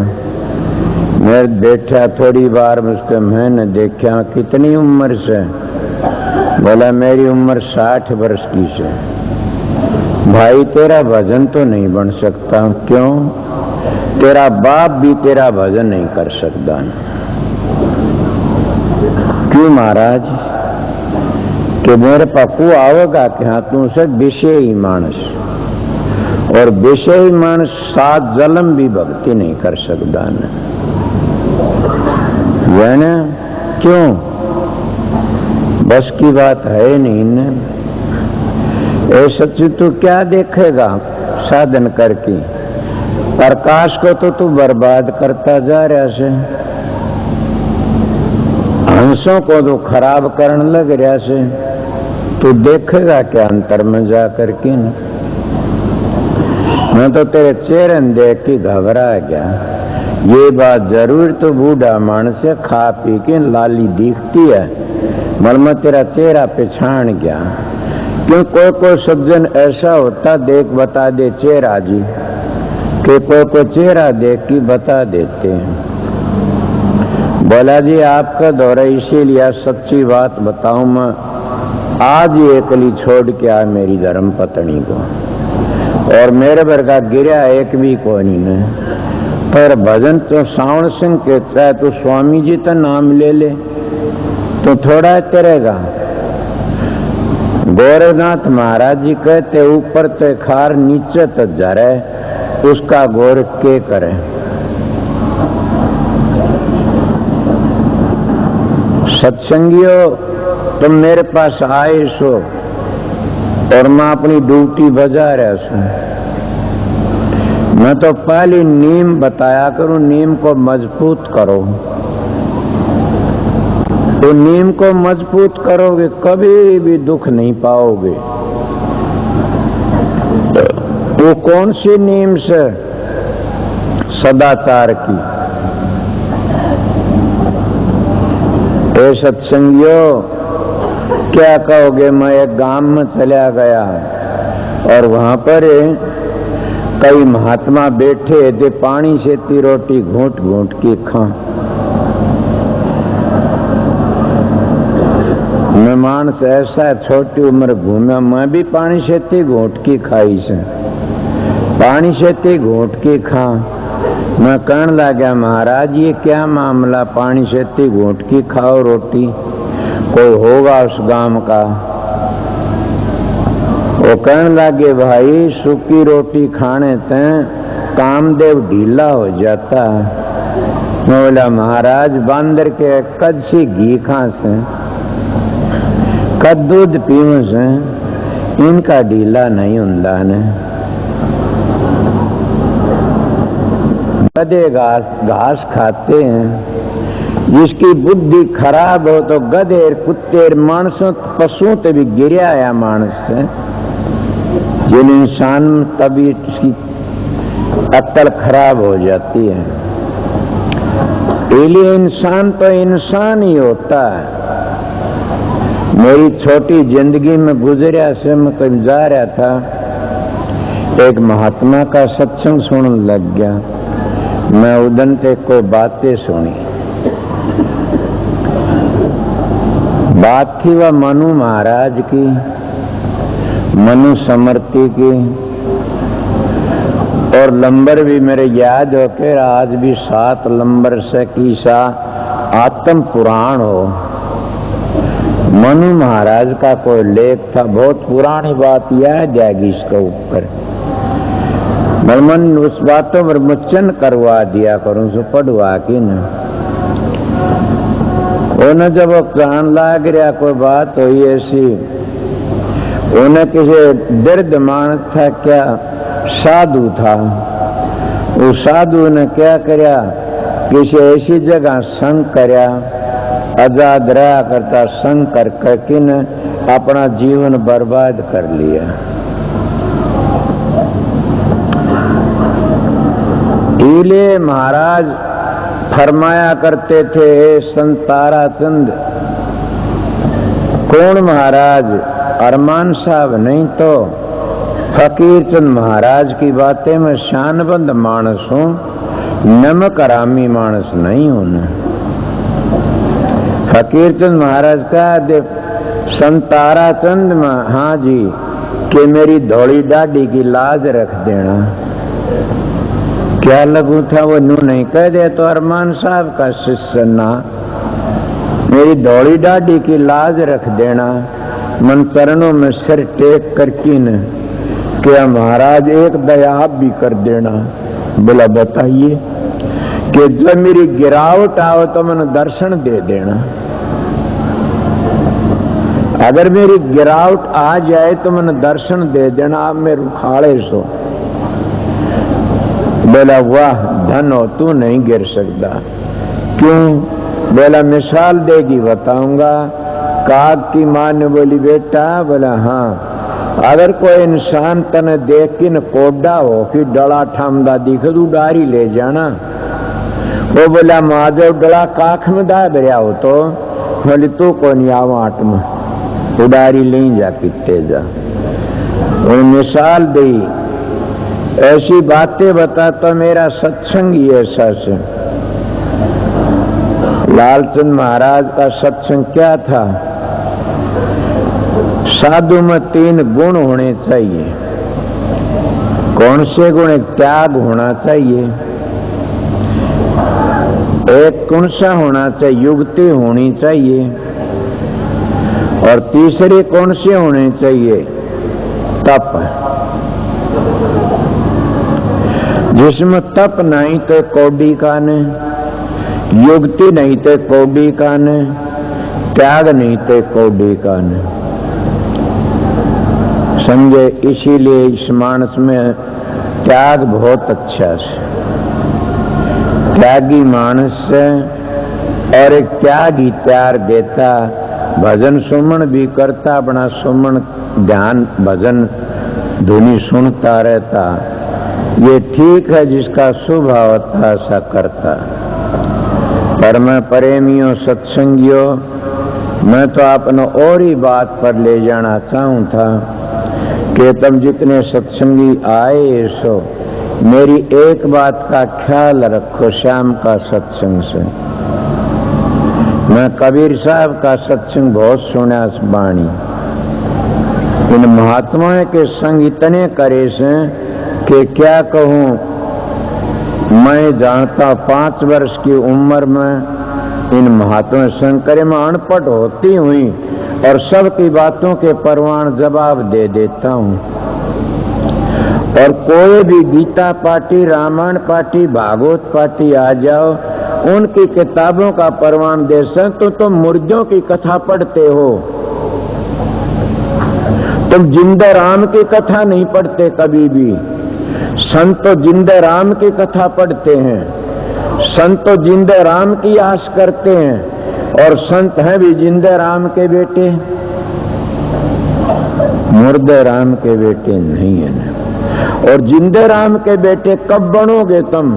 मैं बैठा थोड़ी बार मुझको, मैंने देखा कितनी उम्र से? बोला मेरी उम्र 60 वर्ष की से। भाई तेरा भजन तो नहीं बन सकता। क्यों? तेरा बाप भी तेरा भजन नहीं कर सकता। क्यों महाराज? कि मेरे पाकू आओगा कि हाँ तू से विषय ही मानस, और विषय ही मानस 7 जन्म भी भक्ति नहीं कर सकता न। वह न क्यों? बस की बात है नहीं न। ऐसा तू क्या देखेगा साधन करके? प्रकाश को तो तू बर्बाद करता जा रहा से, हंसों को तो खराब करने लग रहा से। तू देखेगा क्या अंतर में जा करके? मैं तो तेरे चेहरे देख के घबरा गया। ये बात जरूर तो बूढ़ा मानस से खा पी के लाली दिखती है, मर में तेरा चेहरा पहचान गया। क्यों? कोई सज्जन ऐसा होता देख बता दे चेहरा जी, कि कोई चेहरा देख के बता देते हैं। बोला जी आपका दौरा इसीलिए सच्ची बात बताऊं, मैं आज ही एकली छोड़ के आया मेरी धर्म पत्नी को, और मेरे भर का गिरा एक भी को नहीं। पर भजन तो श्रावण सिंह कहता है, तो स्वामी जी तो नाम ले ले तो थोड़ा करेगा। गोरखनाथ महाराज जी कहते ऊपर ते खार नीचे तो जरे, उसका गौर के करे। सत्संगियों तुम मेरे पास आए सो और मैं अपनी ड्यूटी बजा रहा सू। मैं तो पहले नीम बताया करूं, नीम को मजबूत करो। तो नीम को मजबूत करोगे कभी भी दुख नहीं पाओगे। वो कौन सी नीम से? सदाचार की। ए सत्संगियों क्या कहोगे, मैं एक गांव में चला गया और वहां पर कई महात्मा बैठे थे, पानी से ती रोटी घूंट घूंट की खा। मैं मानस ऐसा छोटी उम्र घूमा, मैं भी पानी से ती घूंट की खाई से, पानी से ती घूंट की खा। मैं कहने लगा महाराज ये क्या मामला, पानी से ती घूंट की खाओ रोटी, कोई होगा उस गांव का। वो कहने लगे भाई सूखी रोटी खाने से कामदेव ढीला हो जाता। मैं बोला महाराज बांदर के कद सी घी खा से, कद दूध पीने से इनका ढीला नहीं होता ने। गधे घास खाते हैं, जिसकी बुद्धि खराब हो तो गधे कुत्ते मानसों पशुओं ते भी गिरा आया मानस से। जिन इंसान तभी उसकी अक्ल खराब हो जाती है। इसलिए इंसान तो इंसान ही होता है। मेरी छोटी जिंदगी में गुजरा से मैं कहीं जा रहा था, एक महात्मा का सत्संग सुनने लग गया। मैं उदन से कोई बातें सुनी। बात थी वह मनु महाराज की, मनु समर्थी की, और लंबर भी मेरे याद हो के आज भी 7 लंबर से कीसा आत्म पुराण हो। मनु महाराज का कोई लेख था, बहुत पुरानी बात याद जाएगी इसके ऊपर। मन उस बातों पर मुचन करवा दिया करूं, सो पढ़वा की न। उन्हें जब वो कहने लग रहा कोई बात हुई ऐसी, उन्हें किसी दर्द मानस था, क्या साधु था। उस साधु ने क्या करया, किसी ऐसी जगह संग करया, आजाद रहा करता संग कर करके न अपना जीवन बर्बाद कर लिया। इसलिए महाराज फरमाया करते थे, संत ताराचंद। कौन महाराज? अरमान साहब नहीं तो फकीर चंद महाराज की बातें में शानबंद मानस हूं, नमक हरामी मानस नहीं हूं। फकीर चंद महाराज का संत ताराचंद में, हाँ जी, कि मेरी धौड़ी दाढ़ी की लाज रख देना। क्या लगू था वो नू नहीं कह दे तो अरमान साहब का शिष्य ना, मेरी धौड़ी दाढ़ी की लाज रख देना। मन चरणों में सिर टेक करके न, क्या महाराज एक दया आप भी कर देना। बोला बताइए। कि जब मेरी गिरावट आओ तो मैंने दर्शन दे देना। अगर मेरी गिरावट आ जाए तो मैंने दर्शन दे देना, आप मेरे उखाड़े सो। बोला वाह धन हो, तू नहीं गिर सकता। क्यों? बोला मिसाल देगी बताऊंगा। काग की मां ने बोली बेटा, बोला हाँ, अगर कोई इंसान तने देख के न कोडा हो कि डला ठामदा दिखे तो उडारी ले जाना। वो बोला महादेव डला काख में दा भरिया हो तो बोली तू कौन आवा आट में उडारी ले जा कितने जा। मिसाल दी, ऐसी बातें बताता मेरा सत्संग ही ऐसा से। लालचंद महाराज का सत्संग क्या था? साधु में 3 गुण होने चाहिए। कौन से गुण? एक त्याग होना चाहिए, एक कौन सा होना चाहिए? युक्ति होनी चाहिए, और तीसरे कौन से होने चाहिए? तप। जिसमें तप नहीं तो कौडी काने, युक्ति नहीं तो कौडी काने, त्याग नहीं तो कौडी काने। समझे? इसीलिए इस मानस में त्याग बहुत अच्छा है। त्यागी मानस है, और एक त्याग ही त्याग देता, भजन सुमन भी करता, अपना सुमन ध्यान भजन धुनी सुनता रहता। ये ठीक है, जिसका स्वभाव होता ऐसा करता। पर मैं प्रेमियों सत्संगियों, मैं तो आपने और ही बात पर ले जाना चाहूं था कि तुम जितने सत्संगी आए सो मेरी एक बात का ख्याल रखो। शाम का सत्संग से मैं कबीर साहब का सत्संग बहुत सुना बाणी। इन महात्माओं के संग इतने करे से कि क्या कहूं। मैं जानता 5 वर्ष की उम्र में इन महात्मा शंकर में अनपढ़ होती हुई और सबकी बातों के परवान जवाब दे देता हूं। और कोई भी Gita party, Ramayana party, Bhagavata party आ जाओ, उनकी किताबों का परवान दे सकते तो तुम मुर्दों की कथा पढ़ते हो, तुम जिंदा राम की कथा नहीं पढ़ते कभी भी। संत तो जिंदा राम की कथा पढ़ते हैं, संत तो जिंदा राम की आस करते हैं, और संत हैं भी जिंदा राम के बेटे, मुर्दे राम के बेटे नहीं है ना। और जिंदे राम के बेटे कब बनोगे तुम?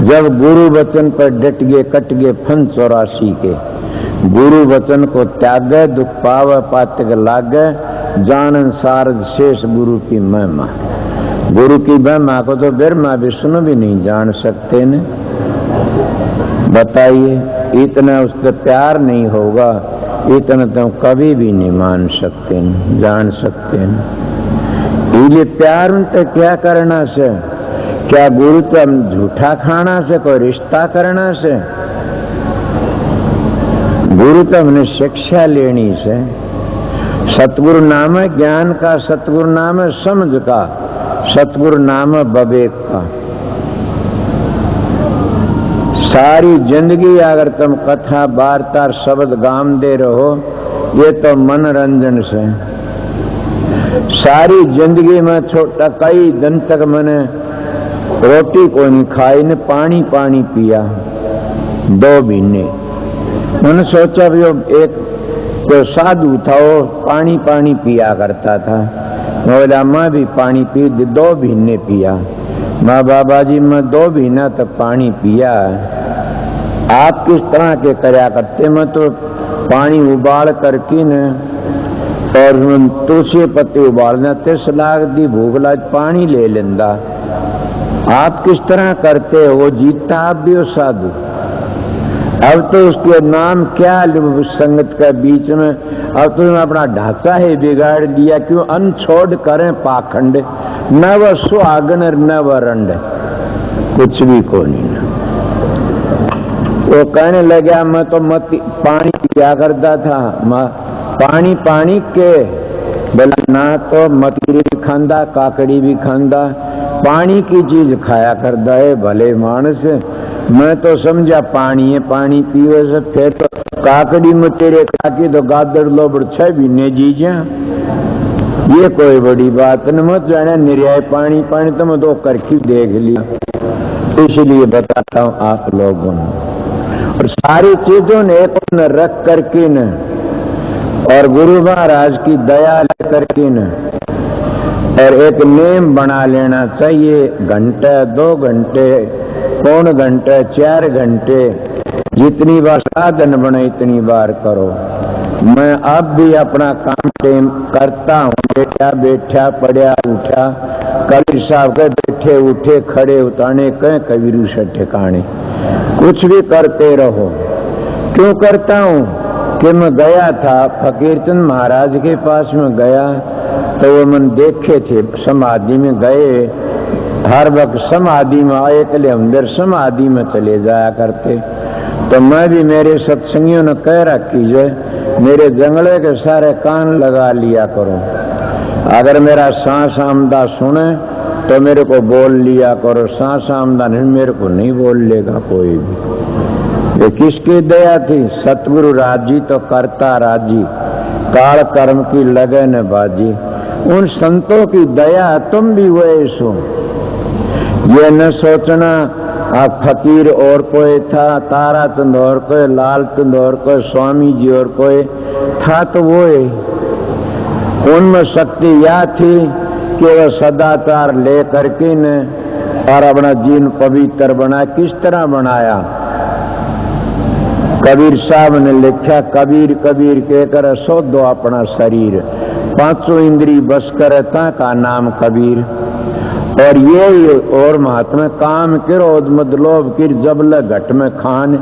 जब गुरु वचन पर डट गए, कट गए फन 84 के। गुरु वचन को त्यागे, दुख पावे पातक लागे, जानन सारद शेष गुरु की महिमा। गुरु की महिमा को तो ब्रह्मा विष्णु भी नहीं जान सकते न। बताइए, इतना उससे प्यार नहीं होगा, इतना तो कभी भी नहीं मान सकते न, जान सकते न। इसलिए प्यार उनसे क्या करना से? क्या गुरु तो झूठा खाना से, कोई रिश्ता करना से? गुरु तो हमने शिक्षा लेनी से। सतगुरु नाम है ज्ञान का, सतगुरु नाम है समझ का, सतगुरु नाम है विवेक का। सारी जिंदगी अगर तुम कथा वार्ता शब्द गाम दे रहो, ये तो मनोरंजन से। सारी जिंदगी में छोटा कई दिन तक मैंने रोटी को नहीं खाई, ने पानी पानी पिया 2 महीने। मैंने सोचा भी एक तो साधु था, वो पानी पानी पिया करता था। बोला मैं भी पानी पी 2 महीने पिया। माँ बाबा जी मैं 2 महीना तक पानी पिया। आप किस तरह के करया करते? मैं तो पानी उबाल करके न और तुलसी पत्ते उबालना, 3 लाख दी भूख लाज पानी ले लेंदा। आप किस तरह करते हो? वो जीता आप भी हो साधु। अब तो उसके नाम क्या संगत का बीच में, अब तो अपना ढांचा ही बिगाड़ दिया। क्यों? अन्न छोड़ करें पाखंड, न वह सुहागन न वह रंड, कुछ भी को नहीं। वो कहने लगा मैं तो मत पानी पिया करता था, पानी पानी के बोला ना तो मतीरी भी खांदा, काकड़ी भी खांदा, पानी की चीज खाया करता है भले मानस। मैं तो समझा पानी है, पानी पियो से। फिर तो काकड़ी में तेरे खाकी तो गादर लोबड़ 6 महीने जीजा, ये कोई बड़ी बात न। मत जाने निर्याय पानी पानी तो मैं 2 करके देख लिया। इसलिए बताता हूँ आप लोगों ने, और सारी चीजों ने एक न रख करके न, और गुरु महाराज की दया लेकर के न, और एक नेम बना लेना चाहिए। घंटे 2 घंटे, पौन घंटे, 4 घंटे, जितनी बार साधन बने इतनी बार करो। मैं अब भी अपना काम टेम करता हूँ। बेटा बैठा पड़ा उठा, कबीर साहब के बैठे उठे खड़े उताने कह कबीरू से ठिकाने। कुछ भी करते रहो। क्यों करता हूँ कि मैं गया था फकीरचंद महाराज के पास में गया तो वो मन देखे थे, समाधि में गए, हर वक्त समाधि में आए के लिए अंदर समाधि में चले जाया करते। तो मैं भी मेरे सत्संगियों ने कह रखी है मेरे जंगले के सारे कान लगा लिया करो, अगर मेरा सांस आमदा सुने तो मेरे को बोल लिया करो, सांस आमदा नहीं मेरे को नहीं बोल लेगा कोई भी। ये किसकी दया थी? सतगुरु राजी तो करता राजी, काल कर्म की लगन बाजी। उन संतों की दया तुम भी हुए सो। ये न सोचना आप फकीर और कोई था, तारा चंद और कोई, लाल चंद और कोई, स्वामी जी और कोई था, तो वो है। उनमें शक्ति यह थी कि वह सदाचार ले करके न और अपना जीवन पवित्र बना। किस तरह बनाया? कबीर साहब ने लिखा, कबीर कबीर कहकर सो दो अपना शरीर, पांचों इंद्री बस करता का नाम कबीर। और ये और महात्मा काम क्रोध मद लोभ की जबल घट में खान,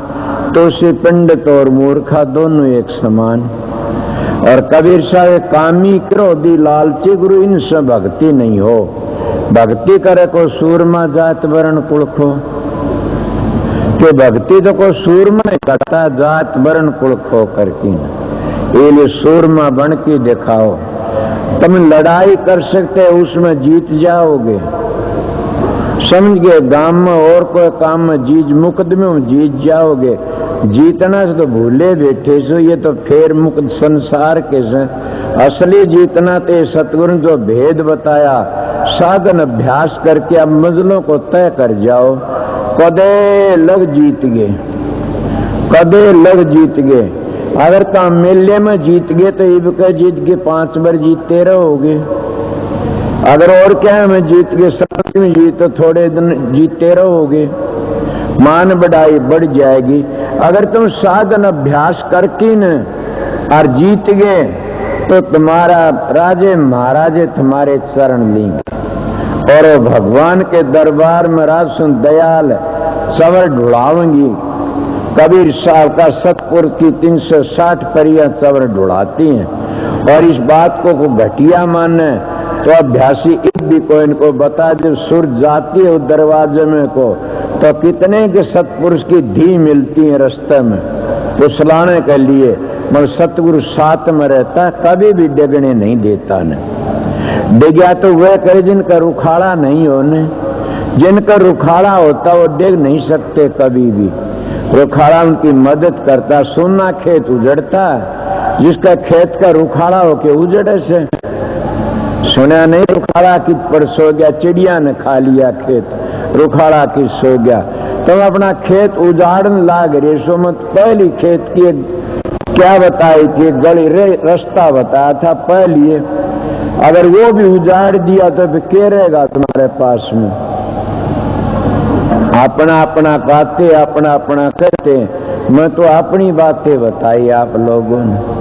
तो से पंडित और मूर्खा दोनों एक समान। और कबीर साहब कामी क्रोधी लालची गुरु इनसे भक्ति नहीं हो, भक्ति करे को सूरमा जात वर्ण कुल खो। कि भक्ति तो को सूरमा नहीं करता, जात वर्ण कुल खो करके। ये सूरमा बन के दिखाओ, तुम लड़ाई कर सकते उसमें जीत जाओगे। समझ गए? गांव में और कोई काम में जीत, मुकदमे में जीत जाओगे। जीतना से तो भूले बैठे सो, ये तो फेर मुक्त संसार के से। असली जीतना तो सतगुरु जो भेद बताया, साधन अभ्यास करके अब मंजिलों को तय कर जाओ। कदे लग जीत गए, कदे लग जीत गए। अगर काम मेले में जीत गए तो इब का जीत के 5 बार जीतते रहोगे। अगर और क्या है मैं जीत गए, सत्य में जीत तो थोड़े दिन जीतते रहोगे, मान बढ़ाई बढ़ जाएगी। अगर तुम साधन अभ्यास करके न और जीत गए तो तुम्हारा राजे महाराजे तुम्हारे चरण लेंगे। और भगवान के दरबार में राजसुन दयाल सवर ढुड़ावेंगी। कबीर साहब का सतपुर की 360 परियां चवर ढुड़ाती हैं। और इस बात को घटिया माने तो अभ्यासी भी कोई इनको बता दे, सुर जाती है दरवाजे में को तो कितने के सतपुरुष की धी मिलती है रास्ते में फुसलाने के लिए, मगर सतगुरु साथ में रहता, कभी भी डिगने नहीं देता। न डिग्या तो वह करे जिनका रुखाड़ा नहीं हो, न जिनका रुखाड़ा होता वो डिग नहीं सकते कभी भी। रुखाड़ा उनकी मदद करता। सोना खेत उजड़ता, जिसका खेत का रुखाड़ा होके उजड़े से। सुना नहीं रुखाड़ा की पर सो गया, चिड़िया ने खा लिया खेत, रुखाड़ा की सो गया। तुम अपना खेत उजाड़न लाग रहे सो मत। पहली खेत की क्या बताई थी? गली रास्ता बताया था पहली। अगर वो भी उजाड़ दिया तो फिर क्या रहेगा तुम्हारे पास में? अपना अपना गाते, अपना अपना कहते। मैं तो अपनी बातें बताई आप लोगों ने।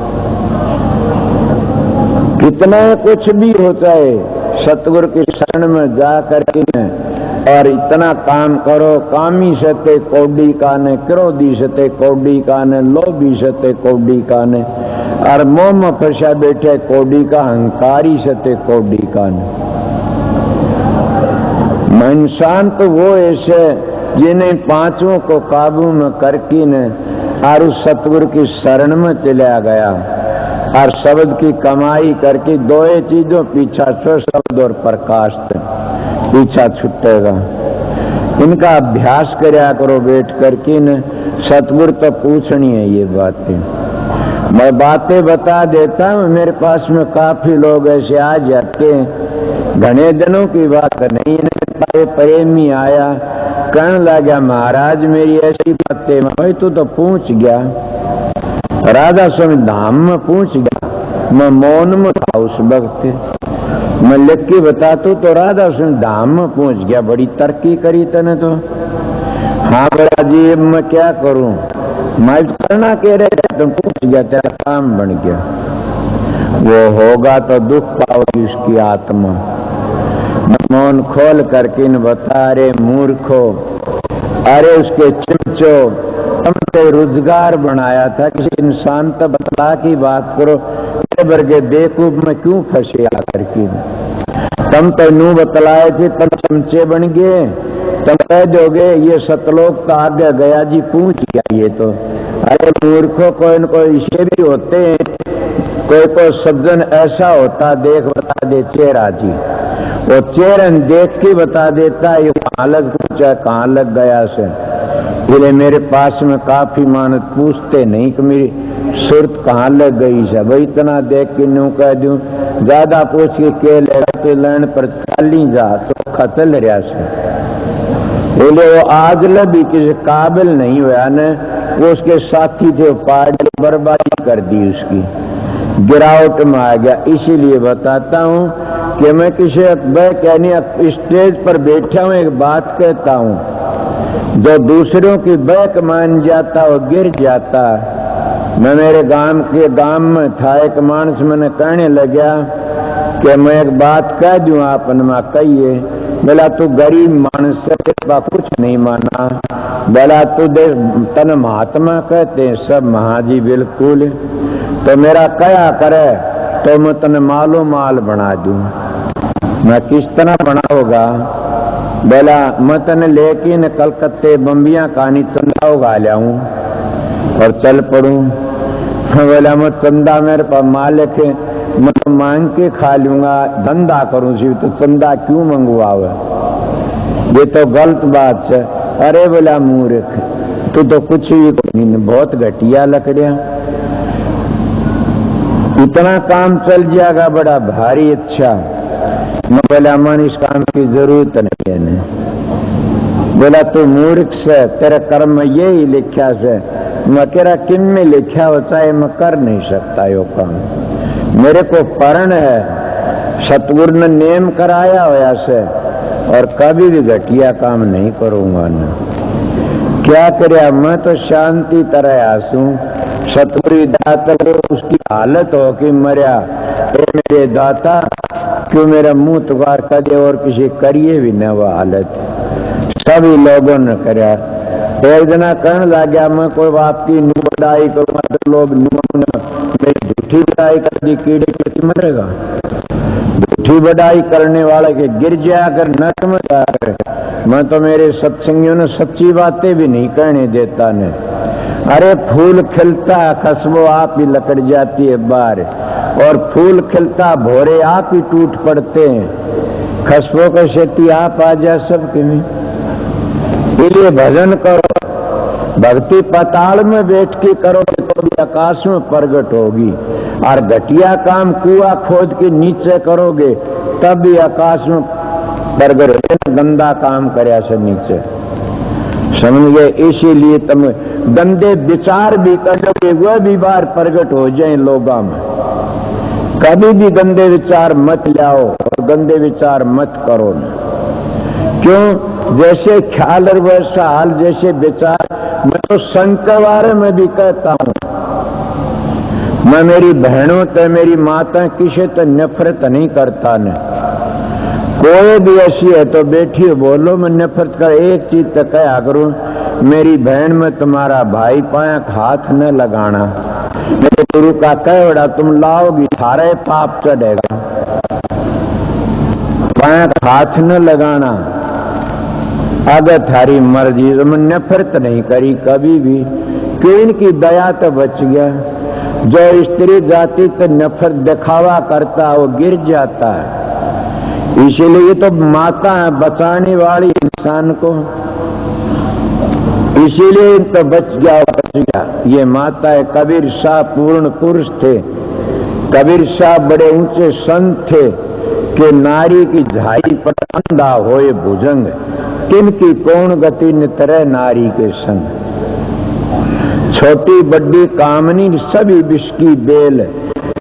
कितना कुछ भी होता है सतगुरु की शरण में जा करके और इतना काम करो। कामी सते कौडी काने, क्रोधी सते कौडी काने, लोभी सते कौडी काने, और मोह में फंसा बैठे कौडी का, अहंकारी सते कौडी काने। इंसान तो वो ऐसे जिन्हें पांचों को काबू में करके न और उस सतगुरु की शरण में चला गया और शब्द की कमाई करके दो चीजों पीछा छो, शब्द और प्रकाश पीछा छुटेगा। इनका अभ्यास करया करो बैठ करके न। सतगुरु तो पूछनी है ये बातें। मैं बातें बता देता हूँ, मेरे पास में काफी लोग ऐसे आ जाते हैं, घने दिनों की बात नहीं। प्रेमी आया, कहने लगा महाराज मेरी ऐसी बातें। भाई तू तो पूछ गया, राधा स्वामी धाम में पूछ गया। मैं मौन में था उस वक्त, मैं लिख के बताता तो राधा स्वामी धाम में पहुंच गया। बड़ी तरक्की करी तने तो। हाँ बड़ा जी मैं क्या करूं? मैं करना कह रहे तुम पूछ गया, तेरा काम बन गया। वो होगा तो दुख पाओगी उसकी आत्मा। मौन खोल करके न बता रे मूर्खो, अरे उसके चिमचो, तुमने रोजगार बनाया था, किसी इंसान तो बतला की बात करो, वर्गे बेवकूफ में क्यों फंसे आकर की? तुम तो नू बतलाए थे, तुम चमचे बन गए, तुम कह दोगे ये सतलोक तो आगे गया जी, पूछ गया ये तो। अरे मूर्खों, कोई न कोई इसे भी होते हैं, कोई सज्जन ऐसा होता, देख बता दे चेहरा जी, वो चेहरन देख के बता देता ये कहाँ लग पूछा, कहाँ लग गया से। बोले मेरे पास में काफी मानत पूछते नहीं कि मेरी सुरत कहाँ लग गई है भाई, इतना देख के न्यू कह दूं, ज्यादा पूछ के के लेगा तो लैंड पर चाली जा तो खतल रहा से। बोले वो आज भी किसी काबिल नहीं हुआ न, वो उसके साथी थे, पार्टी बर्बादी कर दी उसकी, गिरावट में आ गया। इसीलिए बताता हूँ कि मैं किसी कहनी स्टेज पर बैठा हूँ, एक बात कहता हूँ, जो दूसरों की बैक मान जाता वो गिर जाता। मैं मेरे गांव में था, एक मानस मैंने कहने लगा कि मैं एक बात कह दूं, आपने मां कहिए। बोला तू गरीब मानस से कुछ नहीं माना, बोला तू तन महात्मा कहते हैं सब, महाजी बिल्कुल, तो मेरा क्या करे तो मैं तन मालो माल बना दूं। मैं किस तरह बना होगा? बोला मैं तने लेकिन कलकत्ते बम्बियां कहानी चंदा उगा लाऊं और चल पड़ू। बोला मैं चंदा मेरे पास मालिक है, मैं तो मांग के खा लूंगा, धंधा करूं सी तो चंदा क्यों मंगवावे, ये तो गलत बात है। अरे बोला मूर्ख, तू तो कुछ ही नहीं, बहुत घटिया लकड़िया, इतना काम चल जाएगा बड़ा भारी अच्छा। मैं बोला मन इस काम की जरूरत नहीं है। बोला तू मूर्ख से, तेरे कर्म में यही लिखा से। मैं तेरा किन में लिखा होता है, मैं कर नहीं सकता यो काम, मेरे को परण है, सतगुरु ने नेम कराया होया से, और कभी भी घटिया काम नहीं करूंगा ना। क्या करे, मैं तो शांति तरह आसू, सतगुरु दाता उसकी हालत हो कि मरिया, मेरे दाता क्यों मेरा मुंह तुकार कर दे, और किसी करिए भी न वो हालत, सभी लोगों ने करा। एक जना कहने लग गया मैं कोई बात की न्यू बढ़ाई करूंगा तो लोग मेरी झूठी बढ़ाई कर दी, कीड़े कैसे मरेगा? झूठी बढ़ाई करने वाले के गिर जाया कर, नट में जाकर। मैं तो मेरे सत्संगियों ने सच्ची बातें भी नहीं कहने देता ने। अरे फूल खिलता खसबो आप ही लकड़ जाती है बार, और फूल खिलता भोरे आप ही टूट पड़ते हैं, खसबों का शेती आप आ जा सबके में। इसलिए भजन करो, भक्ति पताल में बैठ के करोगे तो भी आकाश में प्रगट होगी, और घटिया काम कुआ खोद के नीचे करोगे तब भी आकाश में प्रगट होगा, गंदा काम करे से नीचे, समझ गए? इसीलिए तुम गंदे विचार भी करोगे वह भी बार प्रगट हो जाए लोगों में। कभी भी गंदे विचार मत लाओ और गंदे विचार मत करो न। क्यों? जैसे ख्याल और वैसा हाल, जैसे विचार। मैं तो संकवार में भी कहता हूं, मैं मेरी बहनों से, मेरी माता किसी तो नफरत नहीं करता न। कोई भी ऐसी है तो बैठी बोलो, मैं नफरत कर एक चीज तो कहा करूं, मेरी बहन में तुम्हारा भाई पाया हाथ न लगाना। मेरे गुरु का कहड़ा तुम लाओगी सारे पाप चढ़ेगा, पाया हाथ न लगाना। अगर थारी मर्जी, मैं नफरत नहीं करी कभी भी, क्यों? इनकी दया तो बच गया। जो स्त्री जाति तो नफरत दिखावा करता वो गिर जाता है, इसीलिए तो माता है बचाने वाली इंसान को, इसीलिए तो बच गया। ये माता है। कबीर शाह पूर्ण पुरुष थे, कबीर शाह बड़े ऊंचे संत थे कि नारी की झाई पर अंधा होए भुजंग, किनकी कौन गति नितरे नारी के संग। छोटी बड्डी कामनी सभी विष की बेल,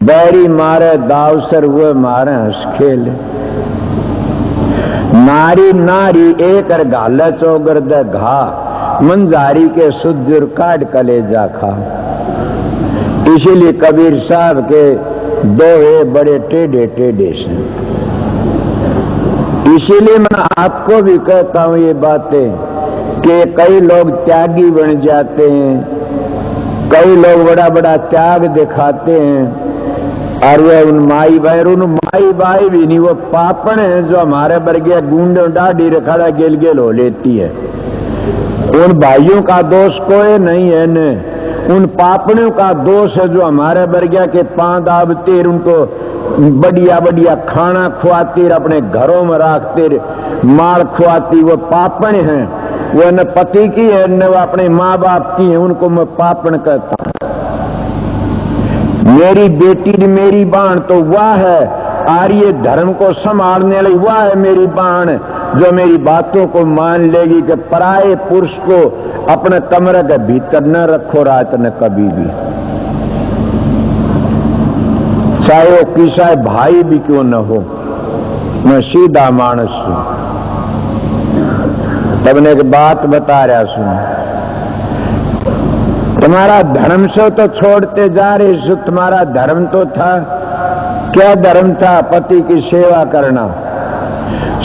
बैरी मारे दावसर हुए मारे हंस खेल। नारी नारी एक गाल चौगर द घा, मंजारी के सुजुर काट कलेजा खा। इसीलिए कबीर साहब के दोहे बड़े टेढ़े टेढ़े से। इसीलिए मैं आपको भी कहता हूं ये बातें कि कई लोग त्यागी बन जाते हैं, कई लोग बड़ा बड़ा त्याग दिखाते हैं, और वे उन माई बाई भी नहीं, वो पापण है जो हमारे वर्गीय गुंडे डाढ़ी खड़ा गेल गेल हो लेती है। उन भाइयों का दोष कोई नहीं है न, उन पापणों का दोष है जो हमारे वर्गीय के पांव दाबते, उनको बढ़िया बढ़िया खाना खुआती, अपने घरों में रखते, माल खुआती, वो पापण है। वो न पति की है न वो अपने माँ बाप की है, उनको मैं पापण कहता हूं। मेरी बेटी मेरी बाण तो वह है, आर्य धर्म को संभालने वाली वह है मेरी बाण, जो मेरी बातों को मान लेगी कि पराये पुरुष को अपने कमरे के भीतर न रखो रात न कभी भी, चाहे वो किसा भाई भी क्यों न हो। मैं सीधा मानस हूं। तब ने एक बात बता रहा सुनो, तुम्हारा धर्म से तो छोड़ते जा रहे सो, तुम्हारा धर्म तो था, क्या धर्म था? पति की सेवा करना,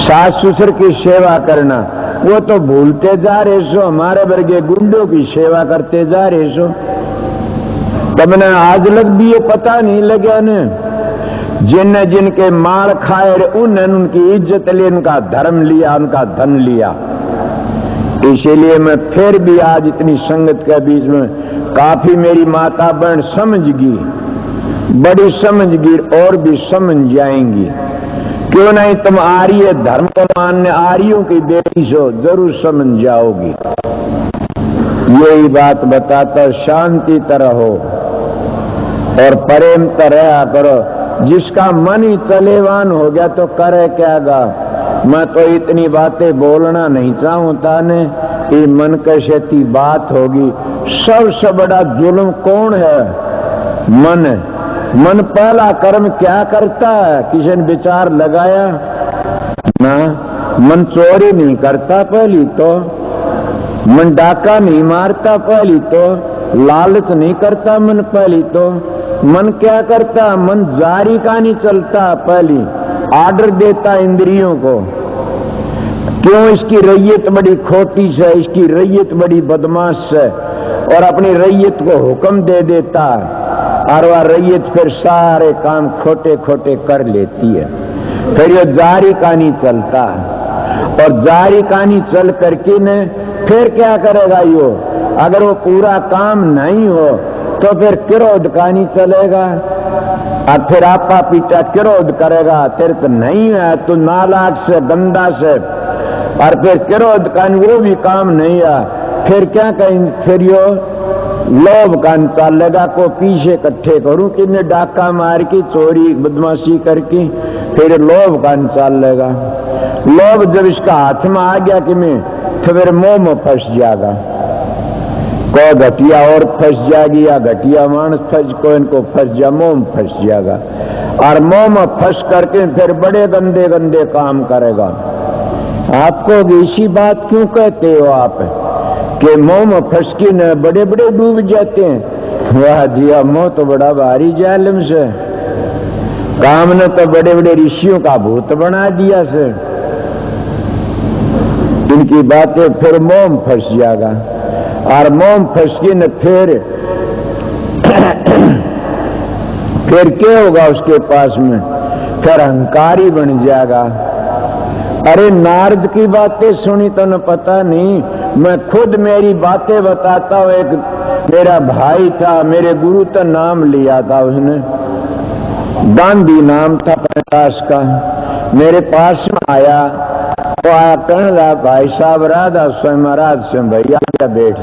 सास ससुर की सेवा करना, वो तो भूलते जा रहे सो, हमारे वर्गे गुंडों की सेवा करते जा रहे सो। तब ने आज लग भी ये पता नहीं लगा न, जिनके मार खाए उन्होंने उनकी इज्जत ली, उनका धर्म लिया, उनका धन लिया। इसीलिए मैं फिर भी आज इतनी संगत के बीच में काफी मेरी माता बहन समझ गई, बड़ी समझ गई और भी समझ जाएंगी। क्यों नहीं, तुम आर्य धर्म को मानने आर्यों की बेटी हो, जरूर समझ जाओगी। यही बात बताता शांति तरह हो और प्रेम तरह करो। जिसका मन ही तलेवान हो गया तो करे क्या गा। मैं तो इतनी बातें बोलना नहीं चाहता ने, ये मन कैसी बात होगी। सबसे बड़ा जुल्म कौन है? मन। मन पहला कर्म क्या करता है? किसी ने विचार लगाया ना? मन चोरी नहीं करता पहली तो, मन डाका नहीं मारता पहली तो, लालच नहीं करता मन पहली तो। मन क्या करता? मन जारी का नहीं चलता, पहली आर्डर देता इंद्रियों को। क्यों? इसकी रैयत बड़ी खोटी है, इसकी रैयत बड़ी बदमाश है, और अपनी रैयत को हुक्म दे देता है, और वह रैयत फिर सारे काम खोटे खोटे कर लेती है। फिर ये जारी का नहीं चलता, और जारी का नहीं चल करके न फिर क्या करेगा यो? अगर वो पूरा काम नहीं हो तो फिर क्रोध का नहीं चलेगा, और फिर आपा पीछा क्रोध करेगा, तेरे तो नहीं है, तू नालायक से गंदा से, और फिर क्रोध का वो भी काम नहीं है। फिर क्या कहें? फिर यो लोभ का चलेगा, को पीछे इकट्ठे करूं कि मैं डाका मार की चोरी बदमाशी करके, फिर लोभ का चलेगा। लोभ जब इसका हाथ में आ गया कि मैं, तो फिर मोह में फंस जाएगा। को घटिया और फंस जाएगी, या घटिया मानस को इनको फंस जा, मोह में फंस जाएगा, और मोह में फंस करके फिर बड़े गंदे गंदे काम करेगा। आपको इसी बात क्यों कहते हो आप कि मोह में फंस के न बड़े बड़े डूब जाते हैं? वाह जी, मोह तो बड़ा भारी जालिम से, काम ने तो बड़े बड़े ऋषियों का भूत बना दिया से। इनकी बातें फिर मोह में फंस जाएगा, और मोह में फंस के न फिर क्या होगा उसके पास में? फिर अहंकारी बन जाएगा। अरे नारद की बातें सुनी तो न पता नहीं, मैं खुद मेरी बातें बताता हूँ। एक मेरा भाई था, मेरे गुरु का नाम लिया था उसने, गांधी नाम था प्रकाश का। मेरे पास में आया तो आया, कहने लगा भाई साहब राधा स्वयं महाराज से भैया क्या बैठ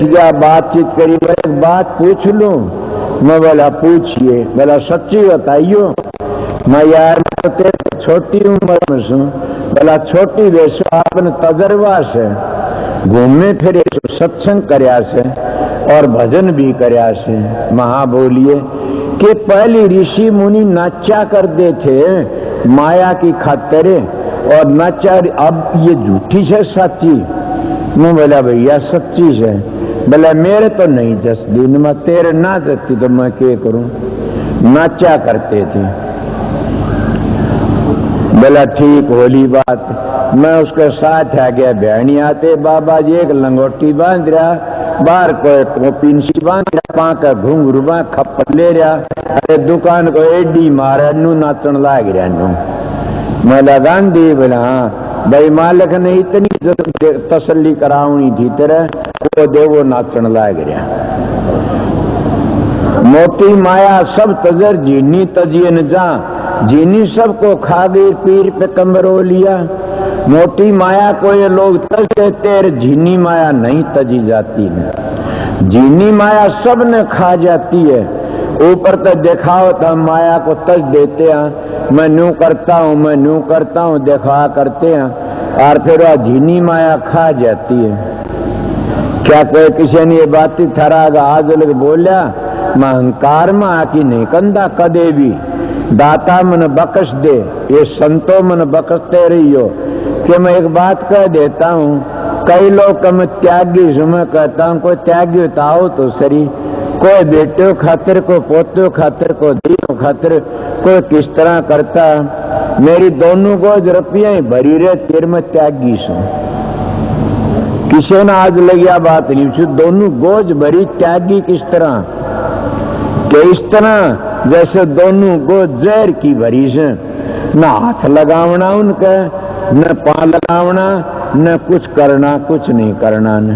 गया, बातचीत करी। एक बात पूछ लूं? मैं बोला पूछिए। बोला सच्ची बताइयो। मैं यार मैं तो छोटी उम्र में सू। बोला छोटी वैसो आपने तजर्बा से घूमने फिरे, सत्संग करया से और भजन भी करया से। महा बोलिए कि पहले ऋषि मुनि नाचा करते थे माया की खातिर, और नाचा अब ये झूठी से सच्ची? मैं बोला भैया सच्ची से। बोला मेरे तो नहीं जसदी, मैं तेरे ना जसती तो मैं क्या करूं? नाचा करते थे। बोला ठीक होली बात। मैं उसके साथ आ गया। बहनी आते बाबा जी एक लंगोटी बांध रहा, बाहर कोई टोपी सी बांध रहा, पाका घुंघरू बा खप्पड़ ले रहा, अरे दुकान को एडी मारे नू नाचन लाग रहा नू। मैं लगान दी बोला हाँ भाई मालिक ने इतनी तसल्ली करावनी थी तेरे को दे, वो नाचन लाग रहा। मोटी माया सब तजर जीनी तजियन जा, जीनी सबको खा गई पीर पे कमरो लिया। मोटी माया को ये लोग तज देते हैं, झीनी माया नहीं तजी जाती है। झीनी माया सब ने खा जाती है, ऊपर तो दिखाओ तो माया को तज देते हैं, मैं न्यू करता हूँ मैं न्यू करता हूँ दिखा करते हैं, और फिर वह झीनी माया खा जाती है। क्या कोई किसी ने ये बात थरागा आज लोग बोलिया मैं अहंकार में आकी नहीं कंधा कदे भी, दाता मन बख्श दे, ये संतो मन बख्शते रहियो। कि मैं एक बात कह देता हूँ, कई लोग का मैं त्यागी हूँ, मैं कहता हूँ कोई त्यागी होता हो तो सही, कोई बेटे खातिर को पोते खातिर को दी खातिर कोई किस तरह करता। मेरी दोनों गोज रुपया ही भरी रहे तेरे में त्यागी सू, किसी ने आज लगिया बात नहीं छू, दोनों गोज भरी त्यागी किस तरह के, इस तरह जैसे दोनों गोज जहर की भरी से, न हाथ लगावना उनका न पाँव लगावना न कुछ करना, कुछ नहीं करना न,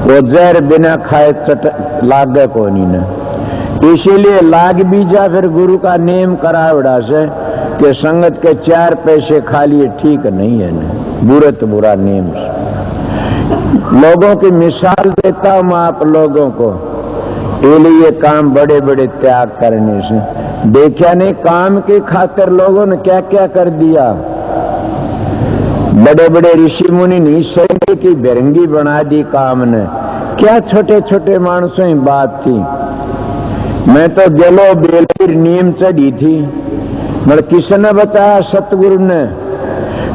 वो जहर बिना खाए चट लागे को नहीं न। इसीलिए लाग भी जा फिर गुरु का नेम करावड़ा से कि संगत के 4 पैसे खा लिए ठीक नहीं है न, बुरे तो बुरा नेम से। लोगों की मिसाल देता हूं मैं आप लोगों को, ये लिए काम बड़े बड़े त्याग करने से देखा नहीं, काम की खातिर लोगों ने क्या क्या कर दिया। बड़े बड़े ऋषि मुनि नहीं सही की बेरंगी बना दी काम ने, क्या छोटे छोटे मानसों की बात थी। मैं तो गेलो बेलवीर नीम चढ़ी थी, मगर किसने बताया? सतगुरु ने।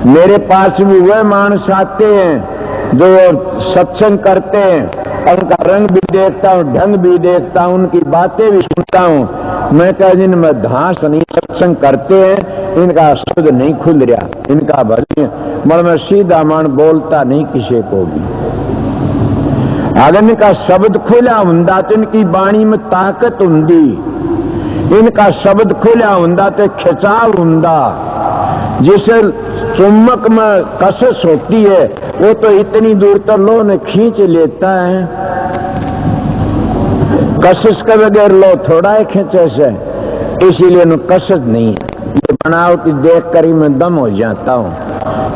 मेरे पास भी वह मानस आते हैं जो सत्संग करते हैं, उनका रंग भी देखता हूँ, ढंग भी देखता हूँ, उनकी बातें भी सुनता हूँ। मैं कह जिनमें घास नहीं सत्संग करते हैं, इनका शब्द नहीं खुल रहा, इनका भजन मगर मैं सीधा मान बोलता नहीं किसी को भी। अगर इनका शब्द खुला हुंदा तो इनकी वाणी में ताकत हुंदी, इनका शब्द खुला हुंदा तो खिंचाव हुंदा। जिसे चुम्बक में कसस होती है वो तो इतनी दूर तक लो ने खींच लेता है, कसस के बगैर लो थोड़ा है खींचे से, इसीलिए न कसस नहीं है। ये बनावटी देख कर ही मैं दम हो जाता हूँ,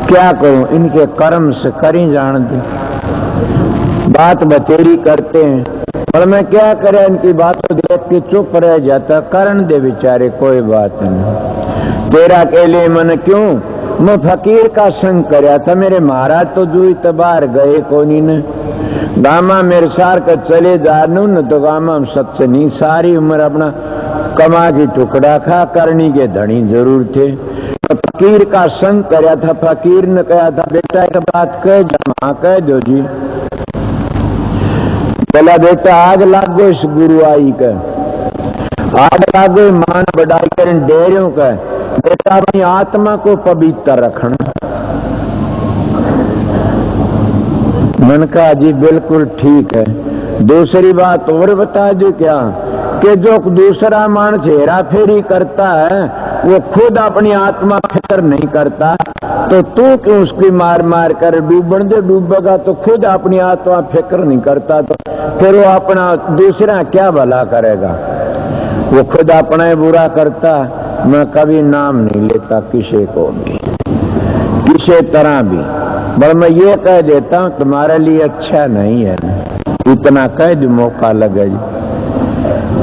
क्या करूं, इनके कर्म से करी जान दी। बात बतेरी करते हैं पर मैं क्या करें, इनकी बातों देख के चुप रह जाता, करण दे बेचारे कोई बात नहीं। तेरा के लिए मन क्यों, मैं फकीर का संग करया था, मेरे महाराज तो जू इतबार गए कोनी ने, गामा मेरे सार का चले जानू न तो गामा हम सच्चे नहीं, सारी उम्र अपना कमा की टुकड़ा खा, करनी के धनी जरूर थे। तो फकीर का संग करया था, फकीर ने कहा था बेटा एक बात कह जा, कह दो जी। बोला बेटा आग लागो इस गुरु आई का, आग लागो मान बढ़ाई कर डेरियों का, बेटा अपनी आत्मा को पवित्र रखना। मन का जी बिल्कुल ठीक है। दूसरी बात और बता दो क्या, कि जो दूसरा मानस हेरा फेरी करता है वो खुद अपनी आत्मा फिक्र नहीं करता, तो तू क्यों उसकी मार मार कर डूबन दे, डूबेगा तो खुद अपनी आत्मा फिक्र नहीं करता, तो फिर वो अपना दूसरा क्या भला करेगा, वो खुद अपना ही बुरा करता। मैं कभी नाम नहीं लेता किसी को भी, किसी तरह भी, पर मैं ये कह देता हूँ तुम्हारे लिए अच्छा नहीं है, इतना कह दो मौका लगे।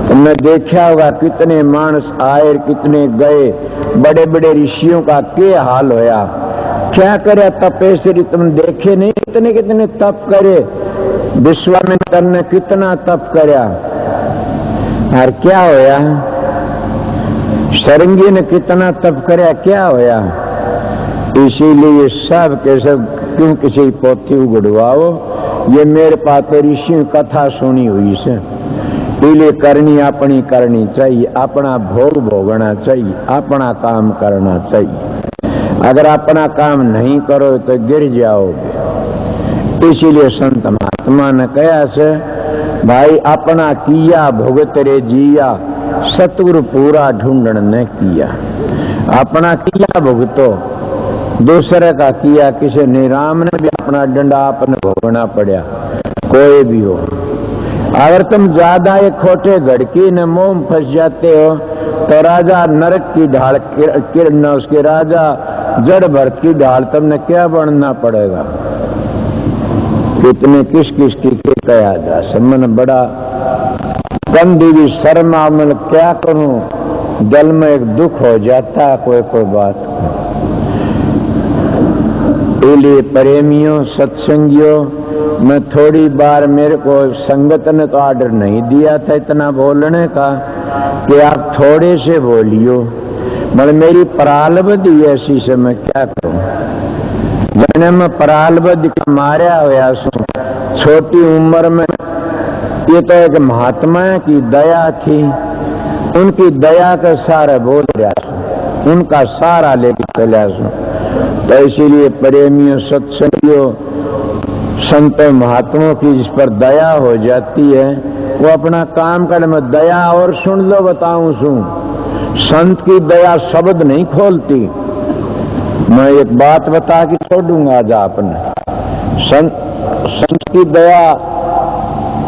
तुमने देखा होगा कितने मानस आए कितने गए, बड़े बड़े ऋषियों का क्या हाल होया, क्या करे तपेश्वरी, तुम देखे नहीं कितने कितने तप करे, विश्वामित्र ने कितना तप करया, और क्या होया, सरंगी ने कितना तप करया, क्या होया। इसीलिए सब के सब क्यों किसी पोथी उगड़वाओ, ये मेरे पास तो ऋषि कथा सुनी हुई से, इसलिए करनी अपनी करनी चाहिए, अपना भोग भोगना चाहिए, अपना काम करना चाहिए। अगर अपना काम नहीं करो तो गिर जाओगे। इसीलिए संत महात्मा ने कहा से भाई अपना किया भुगत रे जिया, सतगुरु पूरा ढूंढन ने किया। अपना किया भुगतो, दूसरे का किया किसी ने। राम ने भी अपना डंडा आपने भोगना पड़ा, कोई भी हो। अगर तुम ज्यादा एक खोटे घड़की ने मोह फंस जाते हो तो राजा नरक की ढाल किरण, उसके राजा जड़ भरत की ढाल तुमने क्या बनना पड़ेगा। कितने किस किस की कहा जा मन बड़ा गंदी भी शर्मा, मन क्या करूं, दिल में एक दुख हो जाता है कोई बात। इसलिए प्रेमियों सत्संगियों, मैं थोड़ी बार मेरे को संगत ने तो आर्डर नहीं दिया था इतना बोलने का कि आप थोड़े से बोलियो, मगर मेरी परालबद्ध ऐसी से मैं क्या करूं। मैंने मैं परालबद्ध का मारा हुआ सू छोटी उम्र में। ये तो एक महात्मा की दया थी, उनकी दया का सारा बोल रहा सू, उनका सारा लेके चला सू। तो इसीलिए प्रेमियों सत्संगियों संतों महात्माओं की जिस पर दया हो जाती है वो अपना काम करने में दया। और सुन लो बताऊं सू, संत की दया शब्द नहीं खोलती। मैं एक बात बता के छोड़ूंगा आज आपने। संत की दया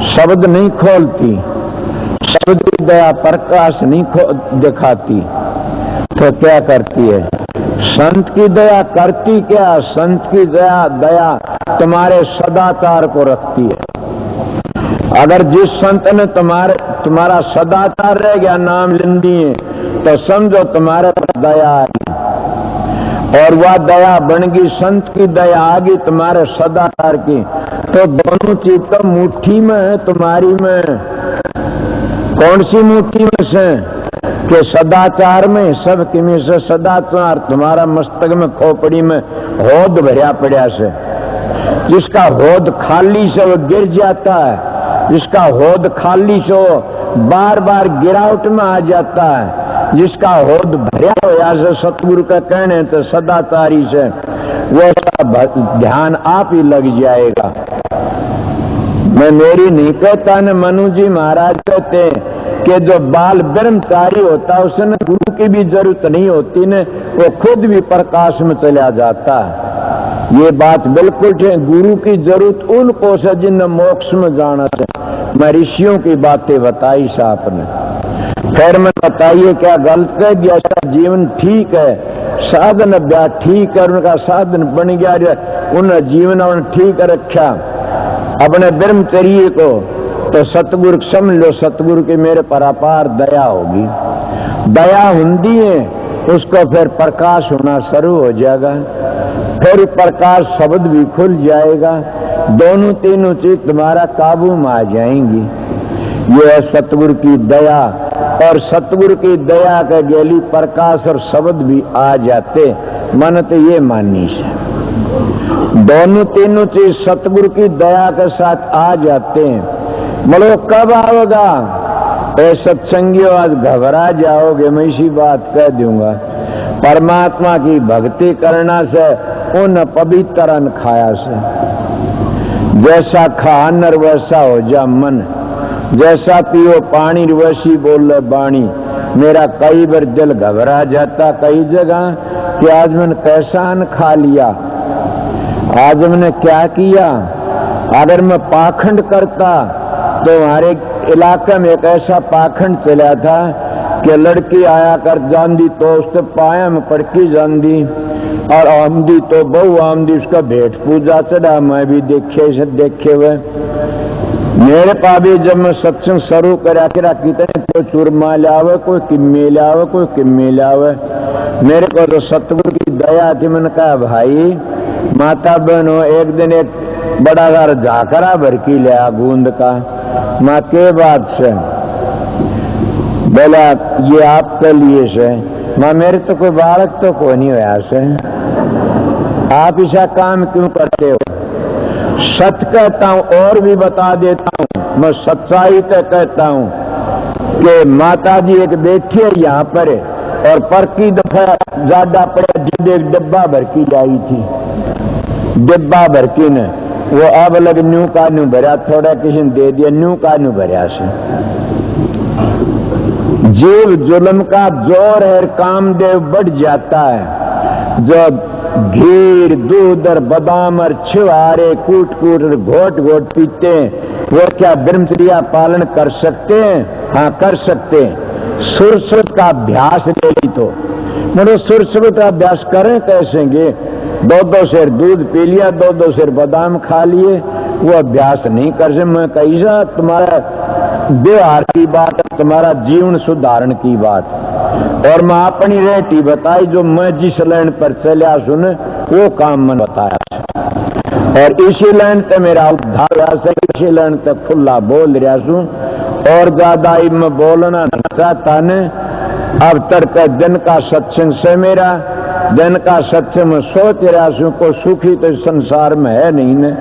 शब्द नहीं खोलती, शब्द की दया प्रकाश नहीं दिखाती, तो क्या करती है? संत की दया करती क्या? संत की दया तुम्हारे सदाचार को रखती है। अगर जिस संत ने तुम्हारा सदाचार रह गया, नाम लें दिए, तो समझो तुम्हारे पर दया आई, और वह दया बन गई, संत की दया आ गई तुम्हारे सदाचार की। तो दोनों चीज तो मुट्ठी में है तुम्हारी में। कौन सी मुट्ठी में से? कि सदाचार में, सबकी में से सदाचार तुम्हारा मस्तक में खोपड़ी में होद भरिया पड़ा से। जिसका होद खाली से वो गिर जाता है, जिसका होद खाली से वो बार बार गिरावट में आ जाता है। जिसका होद भरिया होया से सतगुरु का कहने तो सदाचारी से वो सब ध्यान आप ही लग जाएगा। मैं मेरी नहीं कहता न, मनु जी महाराज कहते कि जो बाल ब्रह्मचारी होता है उसने गुरु की भी जरूरत नहीं होती न, वो खुद भी प्रकाश में चला जाता है। ये बात बिल्कुल ठीक। गुरु की जरूरत उनको से जिन्हें मोक्ष में जाना चाहिए। मैं ऋषियों की बातें बताई साहब ने। फिर मैं बताइए क्या गलत है? जैसा जीवन ठीक है, साधन ब्याह ठीक है, उनका साधन बन गया, उन्हें जीवन ठीक रखा अपने ब्रह्मचर्य को, तो सतगुरु समझ लो सतगुरु की मेरे पर अपार दया होगी। दया हुंदी है उसको फिर प्रकाश होना शुरू हो जाएगा, फिर प्रकाश शब्द भी खुल जाएगा। दोनों तीनों चीज तुम्हारा काबू में आ जाएंगी। ये है सतगुरु की दया, और सतगुरु की दया का गेली प्रकाश और शब्द भी आ जाते। मन तो ये माननी से दोनों तीनों चीज सतगुरु की दया के साथ आ जाते हैं। बोलो कब आओगा? ए सत्संगियों आज घबरा जाओगे, मैं इसी बात कह दूंगा। परमात्मा की भक्ति करना से उन पवित्र अन्न खाया से, जैसा खा नर वैसा हो जा मन, जैसा पियो पानी वैसी बोल बाणी। मेरा कई बार दिल घबरा जाता कई जगह कि आज मैंने कैसा अन्न खा लिया, आज मैंने क्या किया। अगर मैं पाखंड करता तो हमारे इलाके में एक ऐसा पाखंड चला था कि लड़की आया कर जांदी तो उसके पाया में पड़की जांदी, और आमदी तो बहु आमदी उसका भेंट पूजा चढ़ा। मैं भी देखे हुए मेरे पा भी जब मैं सत्संग शुरू करा के कितने कोई चूरमा लावे, कोई किम्मी लावे, कोई किम्मी लावे। मेरे को तो सतगुरु की दया थी। मैंने कहा भाई माता बहनों, एक दिन एक बड़ा घर झाकरा भर की लिया गूंद का। माँ के बात से बोला ये आपके लिए से। माँ मेरे तो कोई बालक तो कोई नहीं हुआ से, आप ऐसा काम क्यों करते हो? सच कहता हूँ और भी बता देता हूँ, मैं सच्चाई तो कहता हूँ कि माता जी एक बैठी है यहाँ पर और पर की दफा ज्यादा पड़े जिद एक डिब्बा भर की लाई थी, डिब्बा भर की ने वो अब लग न्यू का न्यू भरा, थोड़ा किसी ने दे दिया, न्यू का न्यू भरा से। जीव जुल्म का जोर है, कामदेव बढ़ जाता है। जो घी दूध और बादाम और छिवारे कूट कूट घोट घोट पीते हैं, वो क्या ब्रह्मचर्या पालन कर सकते हैं? हाँ कर सकते हैं। सुरसुत का अभ्यास ले ली तो मतलब सुरसुत का अभ्यास करें कैसेंगे? दो शेर दूध पी लिया, दो शेर बादाम खा लिए, वो अभ्यास नहीं कर सकते। मैं कैसा तुम्हारा व्यवहार की बात, तुम्हारा जीवन सुधारण की बात, और मैं अपनी रेटी बताई जो मैं जिस लाइन पर चलिया सुन वो काम मैंने बताया, और इसी लाइन पे मेरा उद्धार हुआ से, इसी लाइन तक खुला बोल रहा हूं, और ज्यादा मैं बोलना नहीं चाहता ने। अब तक दिन का सत्संग से मेरा दिन का सत्संग में सोच रहा हूं, को सुखी तो संसार में है नहीं ने।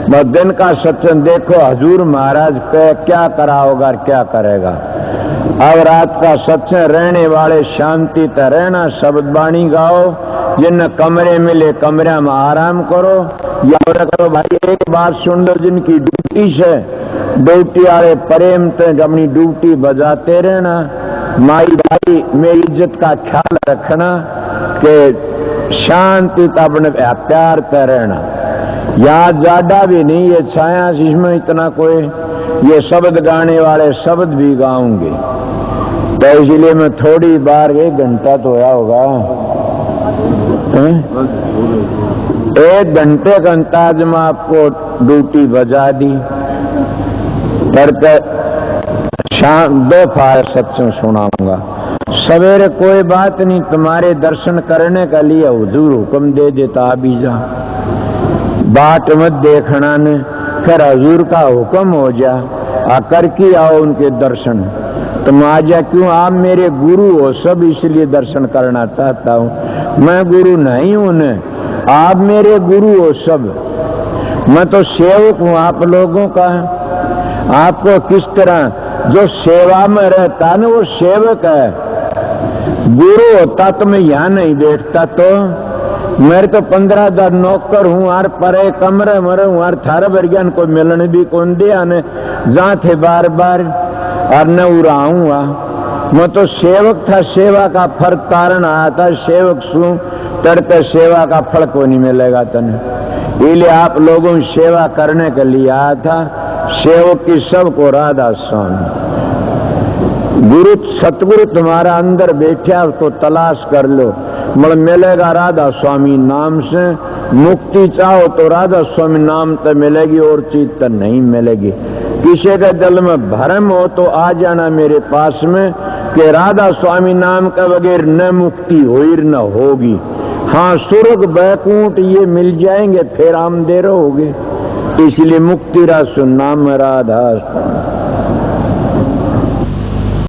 बस दिन का सत्संग देखो हजूर महाराज पे क्या करा होगा, क्या करेगा। अब रात का सत्संग रहने वाले शांति त रहना, शब्द बाणी गाओ, जिन कमरे मिले कमरे में आराम करो, या करो भाई एक बात सुन लो, जिनकी ड्यूटी से ड्यूटी वाले प्रेम से अपनी ड्यूटी बजाते रहना। माई भाई मेरी इज्जत का ख्याल रखना कि शांति तो अपने प्यार से रहना, यहाँ ज्यादा भी नहीं, ये छाया इसमें इतना कोई, ये शब्द गाने वाले शब्द भी गाऊंगे, तो इसलिए मैं थोड़ी बार 1 घंटा तो होया होगा, 1 घंटे का अंदाज में आपको ड्यूटी बजा दी, पर शाम 2 फायर सत्संग सुनाऊंगा। सवेरे कोई बात नहीं, तुम्हारे दर्शन करने के लिए हुजूर हुक्म दे देता अभी जा, बाट मत देखना ने, फिर हुजूर का हुक्म हो जा आकर के आओ उनके दर्शन। तुम आ जा, क्यों? आप मेरे गुरु हो सब, इसलिए दर्शन करना चाहता हूँ। मैं गुरु नहीं हूं ने, आप मेरे गुरु हो सब, मैं तो सेवक हूं आप लोगों का। आपको किस तरह जो सेवा में रहता ना वो सेवक है, गुरु होता तो मैं यहाँ नहीं बैठता, तो मेरे तो 15,000 नौकर हूँ, और परे कमरे मरे हूँ, और थारा वर्गन को मिलने भी कौन दिया ने, जहाँ थे बार बार, और न उड़ाऊंगा। मैं तो सेवक था, सेवा का फल तारण आया था, सेवक सू तड़के सेवा का फल को नहीं मिलेगा तने, इसलिए आप लोगों की सेवा करने के लिए आया था। सेवक की सबको राधा स्वामी गुरु सतगुरु तुम्हारा अंदर बैठा, उसको तलाश कर लो, मिलेगा राधा स्वामी नाम से। मुक्ति चाहो तो राधा स्वामी नाम तो मिलेगी, और चीज तो नहीं मिलेगी। किसी के दिल में भरम हो तो आ जाना मेरे पास में कि राधा स्वामी नाम के बगैर न मुक्ति हुई न होगी। हाँ स्वर्ग बैकुंठ ये मिल जाएंगे, फिर हम दे रहोगे, इसलिए मुक्ति रस नाम राधा।